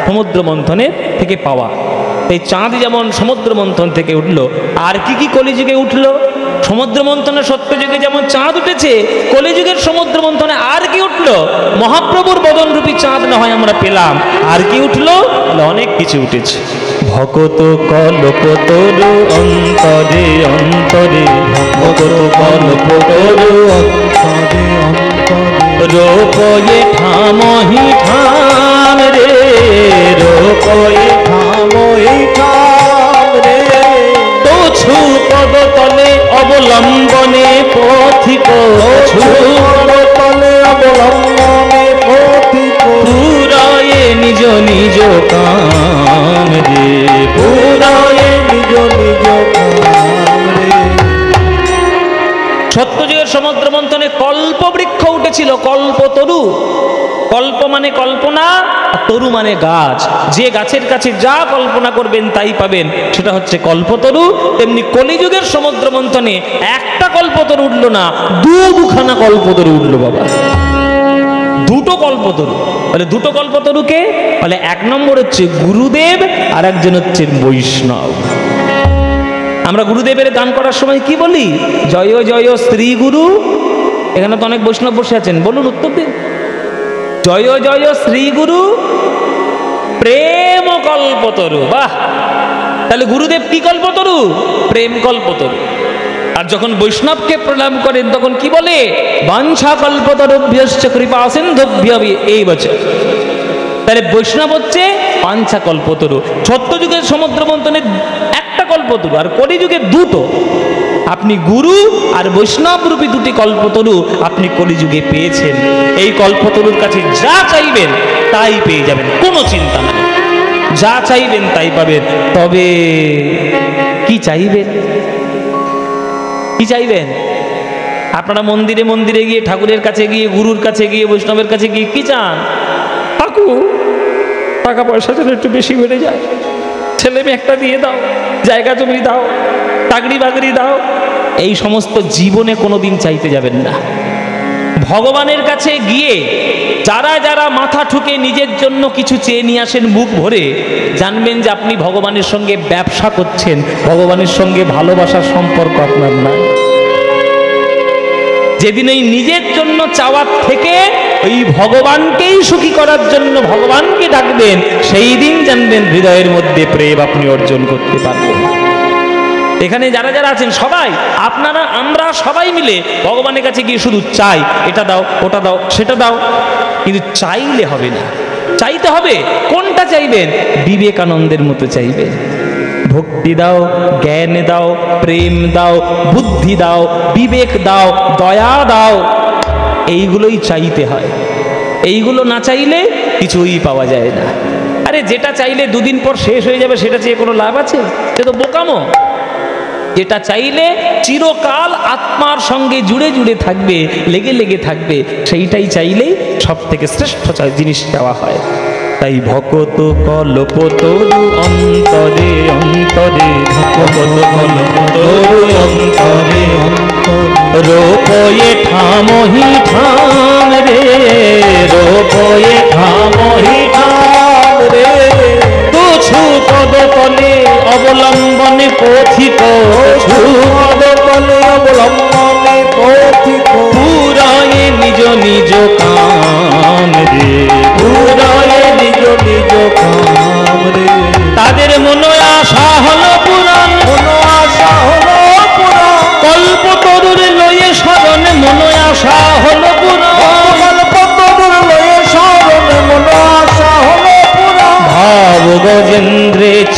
সমুদ্র মন্থনের থেকে পাওয়া। এই চাঁদ যেমন সমুদ্র মন্থন থেকে উঠলো, আর কি কি কলিযুগে উঠলো? সমুদ্র মন্থনের সত্যযুগে যেমন চাঁদ উঠেছে, কলিযুগের সমুদ্র মন্থনে আর কি উঠলো? মহাপ্রভুর বদনরূপী চাঁদ না হয় আমরা পেলাম, আর কি উঠলো? অনেক কিছু উঠেছে। ভকত কল্পতরু অন্তরে অন্তরে, ভকত কল্পতরু অন্তরে অন্তরে, রূপয়ে ঠামহি ঠাম রে, রূপয়ে ঠামহি ঠাম রে, তোছু পদ তলে অবলম্বনে পথিক, ছু পদ তলে অবলম্বনে পথিক, পুরায়ে নিজ নিজ কাম রে, পুরায়ে নিজ নিজ কাম রে। সত্যযুগের সমুদ্র মন্থনে কল্প বৃক্ষ উঠেছিল, কল্পতরু। কল্প মানে কল্পনা, তরু মানে গাছ। যে গাছের কাছে যা কল্পনা করবেন তাই পাবেন, সেটা হচ্ছে কল্পতরু। তেমনি কলিযুগের সমুদ্র মন্থনে একটা কল্পতরু উঠলো না, দুখানা কল্পতরু উঠলো বাবা, দুটো কল্পতরু। বলে দুটো কল্পতরুকে বলে, এক নম্বর হচ্ছে গুরুদেব, আর একজন হচ্ছে বৈষ্ণব। আমরা গুরুদেবের গান করার সময় কি বলি? জয় জয় শ্রী গুরু। এখানে তো অনেক বৈষ্ণব বসে আছেন, বলুন উত্তর দিন। জয় জয় শ্রী গুরু প্রেম কল্পতরু। বাহ! তাহলে গুরুদেব কি কল্পতরু? প্রেম কল্পতরু। আর যখন বৈষ্ণবকে প্রণাম করেন তখন কি বলে? বাঞ্ছা কল্পতরুভ্যশ্চ কৃপা সিন্ধুভ্য এই বছর। তাহলে বৈষ্ণব হচ্ছে বাঞ্ছা কল্পতরু। সত্যযুগের সমুদ্র মন্থনে একটা কল্পতরু, আর কলিযুগে দুটো। আপনি গুরু আর বৈষ্ণব রূপী দুটি কল্পতরু আপনি কলিযুগে পেয়েছেন। এই কল্পতরুর কাছে যা চাইবেন তাই পেয়ে যাবেন, কোনো চিন্তা নেই। যা চাইবেন তাই পাবেন। তবে কি চাইবেন? কি চাইবেন? আপনারা মন্দিরে মন্দিরে গিয়ে, ঠাকুরের কাছে গিয়ে, গুরুর কাছে গিয়ে, বৈষ্ণবের কাছে গিয়ে কি চান? ঠাকুর টাকা পয়সা যেন একটু বেশি বেড়ে যায়, ছেলে মেয়ে একটা দিয়ে দাও, জায়গা জমি দাও, চাকরি বাকরি দাও। এই সমস্ত জীবনে কোনোদিন চাইতে যাবেন না। ভগবানের কাছে গিয়ে যারা যারা মাথা ঠুকে নিজের জন্য কিছু চেয়ে নিয়ে আসেন মুখ ভরে, জানবেন যে আপনি ভগবানের সঙ্গে ব্যবসা করছেন, ভগবানের সঙ্গে ভালোবাসার সম্পর্ক আপনার নাই। যেদিন এই নিজের জন্য চাওয়ার থেকে ওই ভগবানকেই সুখী করার জন্য ভগবানকে ডাকবেন, সেই দিন জানবেন হৃদয়ের মধ্যে প্রেম আপনি অর্জন করতে পারবেন। এখানে যারা যারা আছেন সবাই, আপনারা, আমরা সবাই মিলে ভগবানের কাছে গিয়ে শুধু চাই, এটা দাও, ওটা দাও, সেটা দাও, কিন্তু চাইলে হবে না। চাইতে হবে। কোনটা চাইবেন? বিবেকানন্দের মতো চাইবেন। ভক্তি দাও, জ্ঞান দাও, প্রেম দাও, বুদ্ধি দাও, বিবেক দাও, দয়া দাও, এইগুলোই চাইতে হয়। এইগুলো না চাইলে কিছুই পাওয়া যায় না। আরে যেটা চাইলে দুদিন পর শেষ হয়ে যাবে সেটা চেয়ে কোনো লাভ আছে? সে তো বোকামো। যেটা চাইলে চিরকাল আত্মার সঙ্গে জুড়ে জুড়ে থাকবে, লেগে লেগে থাকবে, সেইটাই চাইলেই সব থেকে শ্রেষ্ঠ জিনিস চাওয়া হয়। তাই ভকত কল্পতরু অন্তরে অন্তরে, ভকত কল্পতরু অন্তরে অন্তরে, রূপয়ে ঠামহি ঠাম রে, রূপয়ে ঠামহি ঠাম রে, তুছু পদ তলে অবলম্বনে পথিক, ছু পদ তলে অবলম্বনে পথিক, পুরায়ে নিজ নিজ কাম রে, পুরায়ে নিজ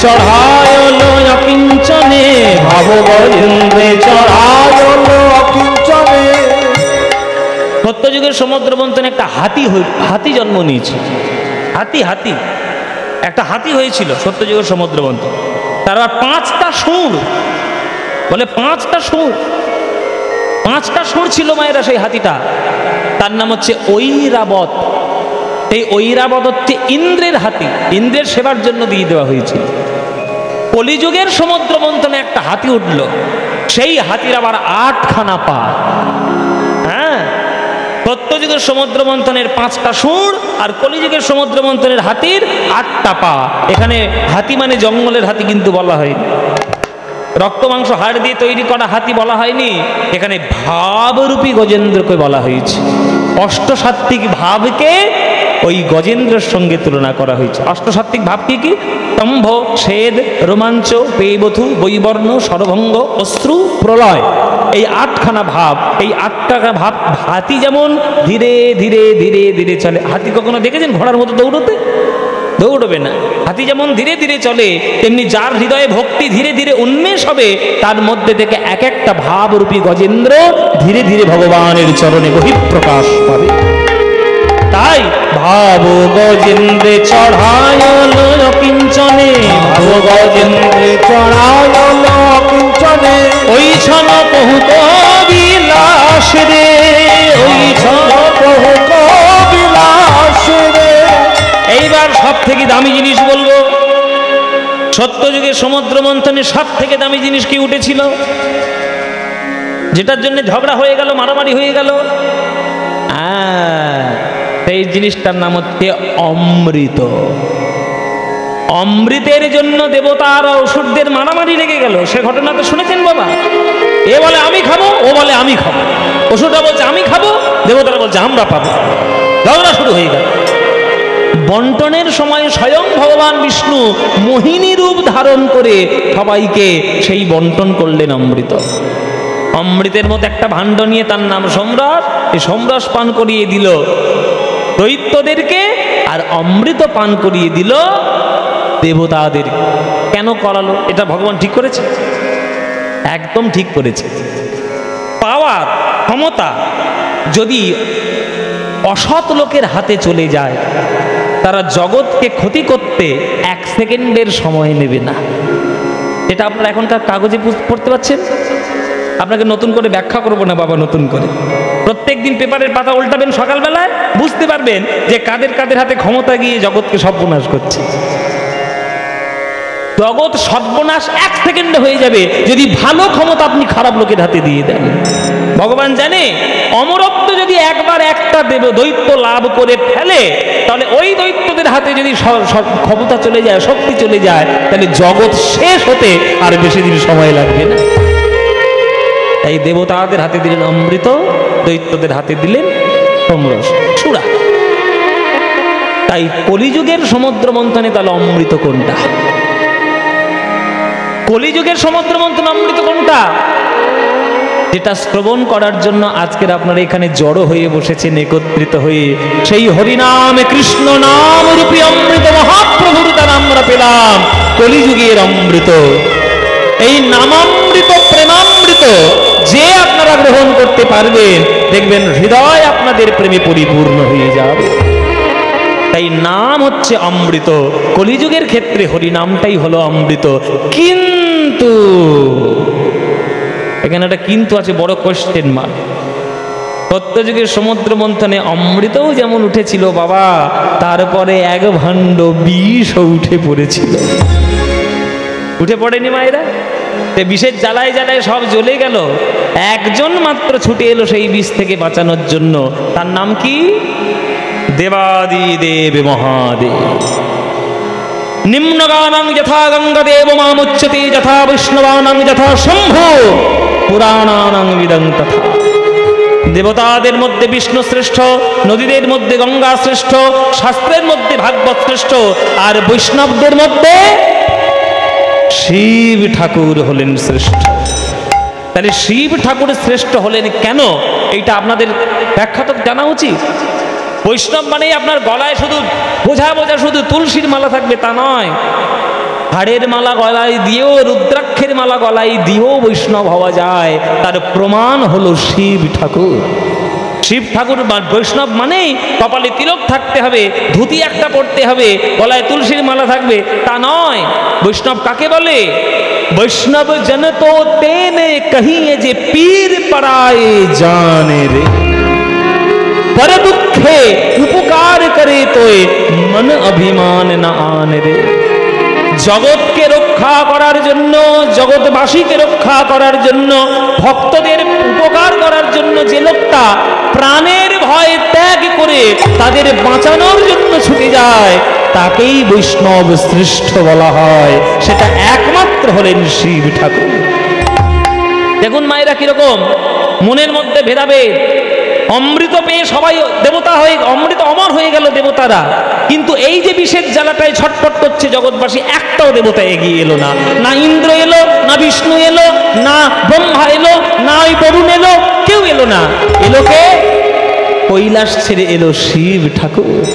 চড়ায়লো অকিঞ্চনে,
ভাব গজেন্দ্রে চড়ায়লো অকিঞ্চনে।
সত্যযুগের সমুদ্র মন্থনে একটা হাতি জন্ম নিয়েছে। হাতি একটা হাতি হয়েছিল সত্যযুগের সমুদ্র মন্থন। তার আবার 5টা সুর, বলে 5টা সুর ছিল মায়েরা সেই হাতিটা। তার নাম হচ্ছে ঐরাবত। এই ঐরাবত হচ্ছে ইন্দ্রের হাতি, ইন্দ্রের সেবার জন্য দিয়ে দেওয়া হয়েছিল। কলিযুগের সমুদ্র মন্থনে একটা হাতি উঠল, সেই হাতির আবার 8খানা পা। হ্যাঁ, সত্যযুগের সমুদ্র মন্থনের 5টা সুর, আর কলিযুগের সমুদ্র মন্থনের হাতির 8টা পা। এখানে হাতি মানে জঙ্গলের হাতি কিন্তু বলা হয়নি, রক্ত মাংস হাড় দিয়ে তৈরি করা হাতি বলা হয়নি, এখানে ভাবরূপী গজেন্দ্রকে বলা হয়েছে। অষ্টসাত্ত্বিক ভাবকে ওই গজেন্দ্রের সঙ্গে তুলনা করা হয়েছে। অষ্টসাত্ত্বিক ভাব কি কি? স্তম্ভ, ছেদ, রোমাঞ্চ, পেয়বধূ, বৈবর্ণ, সরভঙ্গ, অশ্রু, প্রলয়। এই 8খানা ভাব, এই 8টা ভাব। হাতি যেমন ধীরে ধীরে ধীরে ধীরে চলে। হাতি কখনো দেখেছেন ঘোড়ার মতো দৌড়তে? দৌড়বে না। হাতি যেমন ধীরে ধীরে চলে, তেমনি যার হৃদয়ে ভক্তি ধীরে ধীরে উন্মেষ হবে, তার মধ্যে থেকে এক একটা ভাবরূপী গজেন্দ্র ধীরে ধীরে ভগবানের চরণে বহিঃপ্রকাশ পাবে। তাই ভাব গজেন্দ্রে চড়ায়লো অকিঞ্চনে,
ভাব গজেন্দ্রে চড়ায়লো অকিঞ্চনে।
ওই ছন কহুত বিলাস রে, ওই ছন
কহুত বিলাস রে।
এইবার সব থেকে দামি জিনিস বলবো। সত্যযুগের সমুদ্র মন্থনে সব থেকে দামি জিনিস কি উঠেছিল, যেটার জন্য ঝগড়া হয়ে গেল, মারামারি হয়ে গেল? সেই জিনিসটার নাম হচ্ছে অমৃত। অমৃতের জন্য দেবতার অসুরদের মারামারি লেগে গেল। সে ঘটনা তো শুনেছেন বাবা? এ বলে আমি খাবো, ও বলে আমি খাবো। অসুরটা বলছে আমি খাবো, দেবতারা বলছে আমরা পাবো। ঝগড়া শুরু হয়ে গেল। বন্টনের সময় স্বয়ং ভগবান বিষ্ণু মোহিনী রূপ ধারণ করে সবাইকে সেই বন্টন করলেন অমৃত। অমৃতের মতো একটা ভাণ্ড নিয়ে, তার নাম সমরস। এই সমরস পান করিয়ে দিল দৈত্যদেরকে, আর অমৃত পান করিয়ে দিল দেবতাদের। কেন করালো? এটা ভগবান ঠিক করেছে? একদম ঠিক করেছে। পাওয়ার ক্ষমতা যদি অসৎ লোকের হাতে চলে যায়, তারা জগৎকে ক্ষতি করতে 1 সেকেন্ডের সময় নেবে না। এটা আপনারা এখনকার কাগজে পড়তে পাচ্ছেন। আপনাকে নতুন করে ব্যাখ্যা করবো না বাবা, নতুন করে প্রত্যেকদিন পেপারের পাতা উল্টাবেন সকালবেলায়, বুঝতে পারবেন যে কাদের কাদের হাতে ক্ষমতা গিয়ে জগৎকে সর্বনাশ করছে। জগৎ সর্বনাশ 1 সেকেন্ডে হয়ে যাবে যদি ভালো ক্ষমতা আপনি খারাপ লোকের হাতে দিয়ে দেন। ভগবান জানে অমরত্ব যদি একবার একটা দৈত্য লাভ করে ফেলে, তাহলে ওই দৈত্যদের হাতে যদি ক্ষমতা চলে যায়, শক্তি চলে যায়, তাহলে জগৎ শেষ হতে আর বেশি দিন সময় লাগবে না। তাই দেবতাদের হাতে দিলেন অমৃত, দৈত্যদের হাতে দিলেন সমরস, সুরা। তাই কলিযুগের সমুদ্র মন্থনে তাহলে অমৃত কোনটা? কলিযুগের সমুদ্র মন্থন অমৃত কোনটা? যেটা শ্রবণ করার জন্য আজকের আপনারা এখানে জড়ো হয়ে বসেছেন, একত্রিত হয়ে। সেই হরিনামে কৃষ্ণ নাম রূপী অমৃত মহাপ্রভুর তার আমরা পেলাম, কলিযুগের অমৃত। এই নামামৃত, প্রেমামৃত যে আপনারা গ্রহণ করতে পারবেন, দেখবেন হৃদয় আপনাদের প্রেমে পরিপূর্ণ হয়ে যাবে। তাই নাম হচ্ছে অমৃত। কলিযুগের ক্ষেত্রে হরিনামটাই হলো অমৃত। কিন্তু এখানে একটা কিন্তু আছে, বড় কোয়েশ্চেন মার্ক। সত্যযুগের সমুদ্র মন্থনে অমৃতও যেমন উঠেছিল বাবা, তারপরে 1 ভাণ্ড বিষও উঠে পড়েছিল। উঠে পড়েনি মায়েরা? বিষের জ্বালায় জ্বালায় সব জ্বলে গেল, একজন মাত্র ছুটে এলো সেই বিষ থেকে বাঁচানোর জন্য। তার নাম কি? দেবাদিদেব মহাদেব। নিম্নগানাং যথা গঙ্গাদেব মামুচ্যতে, যথা বৈষ্ণবানাং যথা শম্ভু, পুরাণানাং বিদং তথা। দেবতাদের মধ্যে বিষ্ণু শ্রেষ্ঠ, নদীদের মধ্যে গঙ্গা শ্রেষ্ঠ, শাস্ত্রের মধ্যে ভাগবত শ্রেষ্ঠ, আর বৈষ্ণবদের মধ্যে শিব ঠাকুর হলেন শ্রেষ্ঠ। তাহলে শিব ঠাকুর শ্রেষ্ঠ হলেন কেন? এইটা আপনাদের ব্যাখ্যা তো জানা উচিত। বৈষ্ণব মানে আপনার গলায় শুধু বোঝা বোঝা শুধু তুলসীর মালা থাকবে তা নয়। হাড়ের মালা গলায় দিয়েও, রুদ্রাক্ষের মালা গলায় দিয়েও বৈষ্ণব হওয়া যায়, তার প্রমাণ হলো শিব ঠাকুর। শিব ঠাকুর বৈষ্ণব মানেই কপালে তিলক থাকতে হবে, ধুতি একটা পড়তে হবে, গলায় তুলসীর মালা থাকবে, তা নয়। বৈষ্ণব কাকে বলে? বৈষ্ণব জন তো তেনে কহিয়ে যে পীর পরায় জানে রে, पर दुखे उपकार करे तोय मन अभिमान न आने रे। জগৎকে রক্ষা করার জন্য, জগৎবাসীকে রক্ষা করার জন্য, ভক্তদের উপকার করার জন্য যে লোকটা প্রাণের ভয় ত্যাগ করে তাদের বাঁচানোর জন্য ছুটে যায়, তাকেই বৈষ্ণব শ্রেষ্ঠ বলা হয়। সেটা একমাত্র হলেন শিব ঠাকুর। দেখুন মায়েরা কিরকম মনের মধ্যে ভেদাভেদ। অমৃত পেয়ে সবাই দেবতা হয়ে, অমৃত অমর হয়ে গেল দেবতারা, কিন্তু এই যে বিষের জ্বালাটায় ছটফট করছে জগৎবাসী, একটাও দেবতা এগিয়ে এলো না। না ইন্দ্র এলো, না বিষ্ণু এলো, না ব্রহ্মা এলো, না ওই বরুণ এলো, কেউ এলো না। এলো কে? কৈলাস ছেড়ে এলো শিব ঠাকুর।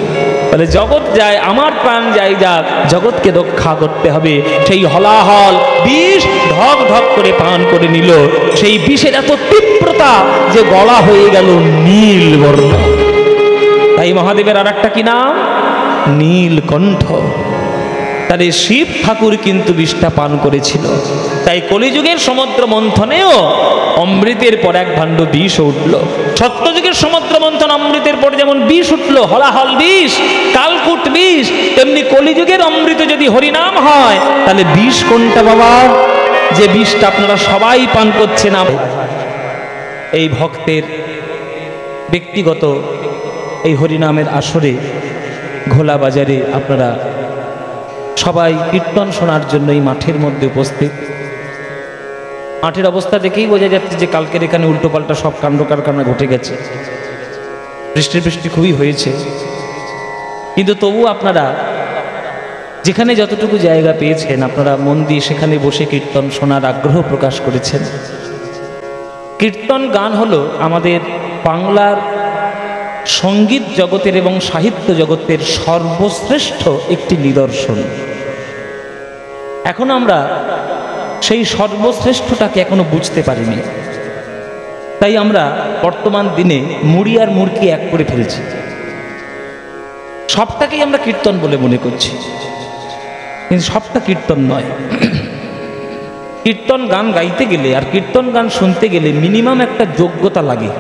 বলে জগৎ যায়, আমার প্রাণ যায় যাক, জগৎকে রক্ষা করতে হবে। সেই হলাহল বিষ ঢক ঢক করে পান করে নিল। সেই বিষের এত তীব্রতা যে গলা হয়ে গেল নীল বর্ণ। তাই মহাদেবের আর একটা কি নাম? নীলকণ্ঠ। তাদের শিব ঠাকুর কিন্তু বিষটা পান করেছিল। তাই কলিযুগের সমুদ্র মন্থনেও অমৃতের পর এক ভাণ্ড বিষ উঠল। সত্যযুগের সমুদ্র মন্থন অমৃতের পর যেমন বিষ উঠল, হলাহল বিষ, কালকুট বিষ, তেমনি কলিযুগের অমৃত যদি হরিনাম হয়, তাহলে বিষ কোনটা বাবা? যে বিষটা আপনারা সবাই পান করছেন। এই ভক্তের ব্যক্তিগত এই হরিনামের আসরে ঘোলা বাজারে আপনারা সবাই কীর্তন শোনার জন্য এই মাঠের মধ্যে উপস্থিত। মাঠের অবস্থা দেখেই বোঝা যাচ্ছে যে কালকের এখানে উল্টোপাল্টা সব কাণ্ড কারখানা ঘটে গেছে। বৃষ্টি খুবই হয়েছে, কিন্তু তবু আপনারা যেখানে যতটুকু জায়গা পেয়েছেন, আপনারা মন দিয়ে সেখানে বসে কীর্তন শোনার আগ্রহ প্রকাশ করেছেন। কীর্তন গান হলো আমাদের বাংলার সঙ্গীত জগতের এবং সাহিত্য জগতের সর্বশ্রেষ্ঠ একটি নিদর্শন। এখন আমরা সেই সর্বশ্রেষ্ঠটাকে এখনো বুঝতে পারিনি। তাই আমরা বর্তমান দিনে মুড়ি আর মুরকি এক করে ফেলছি। সবটাকেই আমরা কীর্তন বলে মনে করছি, কিন্তু সবটা কীর্তন নয়। কীর্তন গান গাইতে গেলে আর কীর্তন গান শুনতে গেলে মিনিমাম একটা যোগ্যতা লাগে।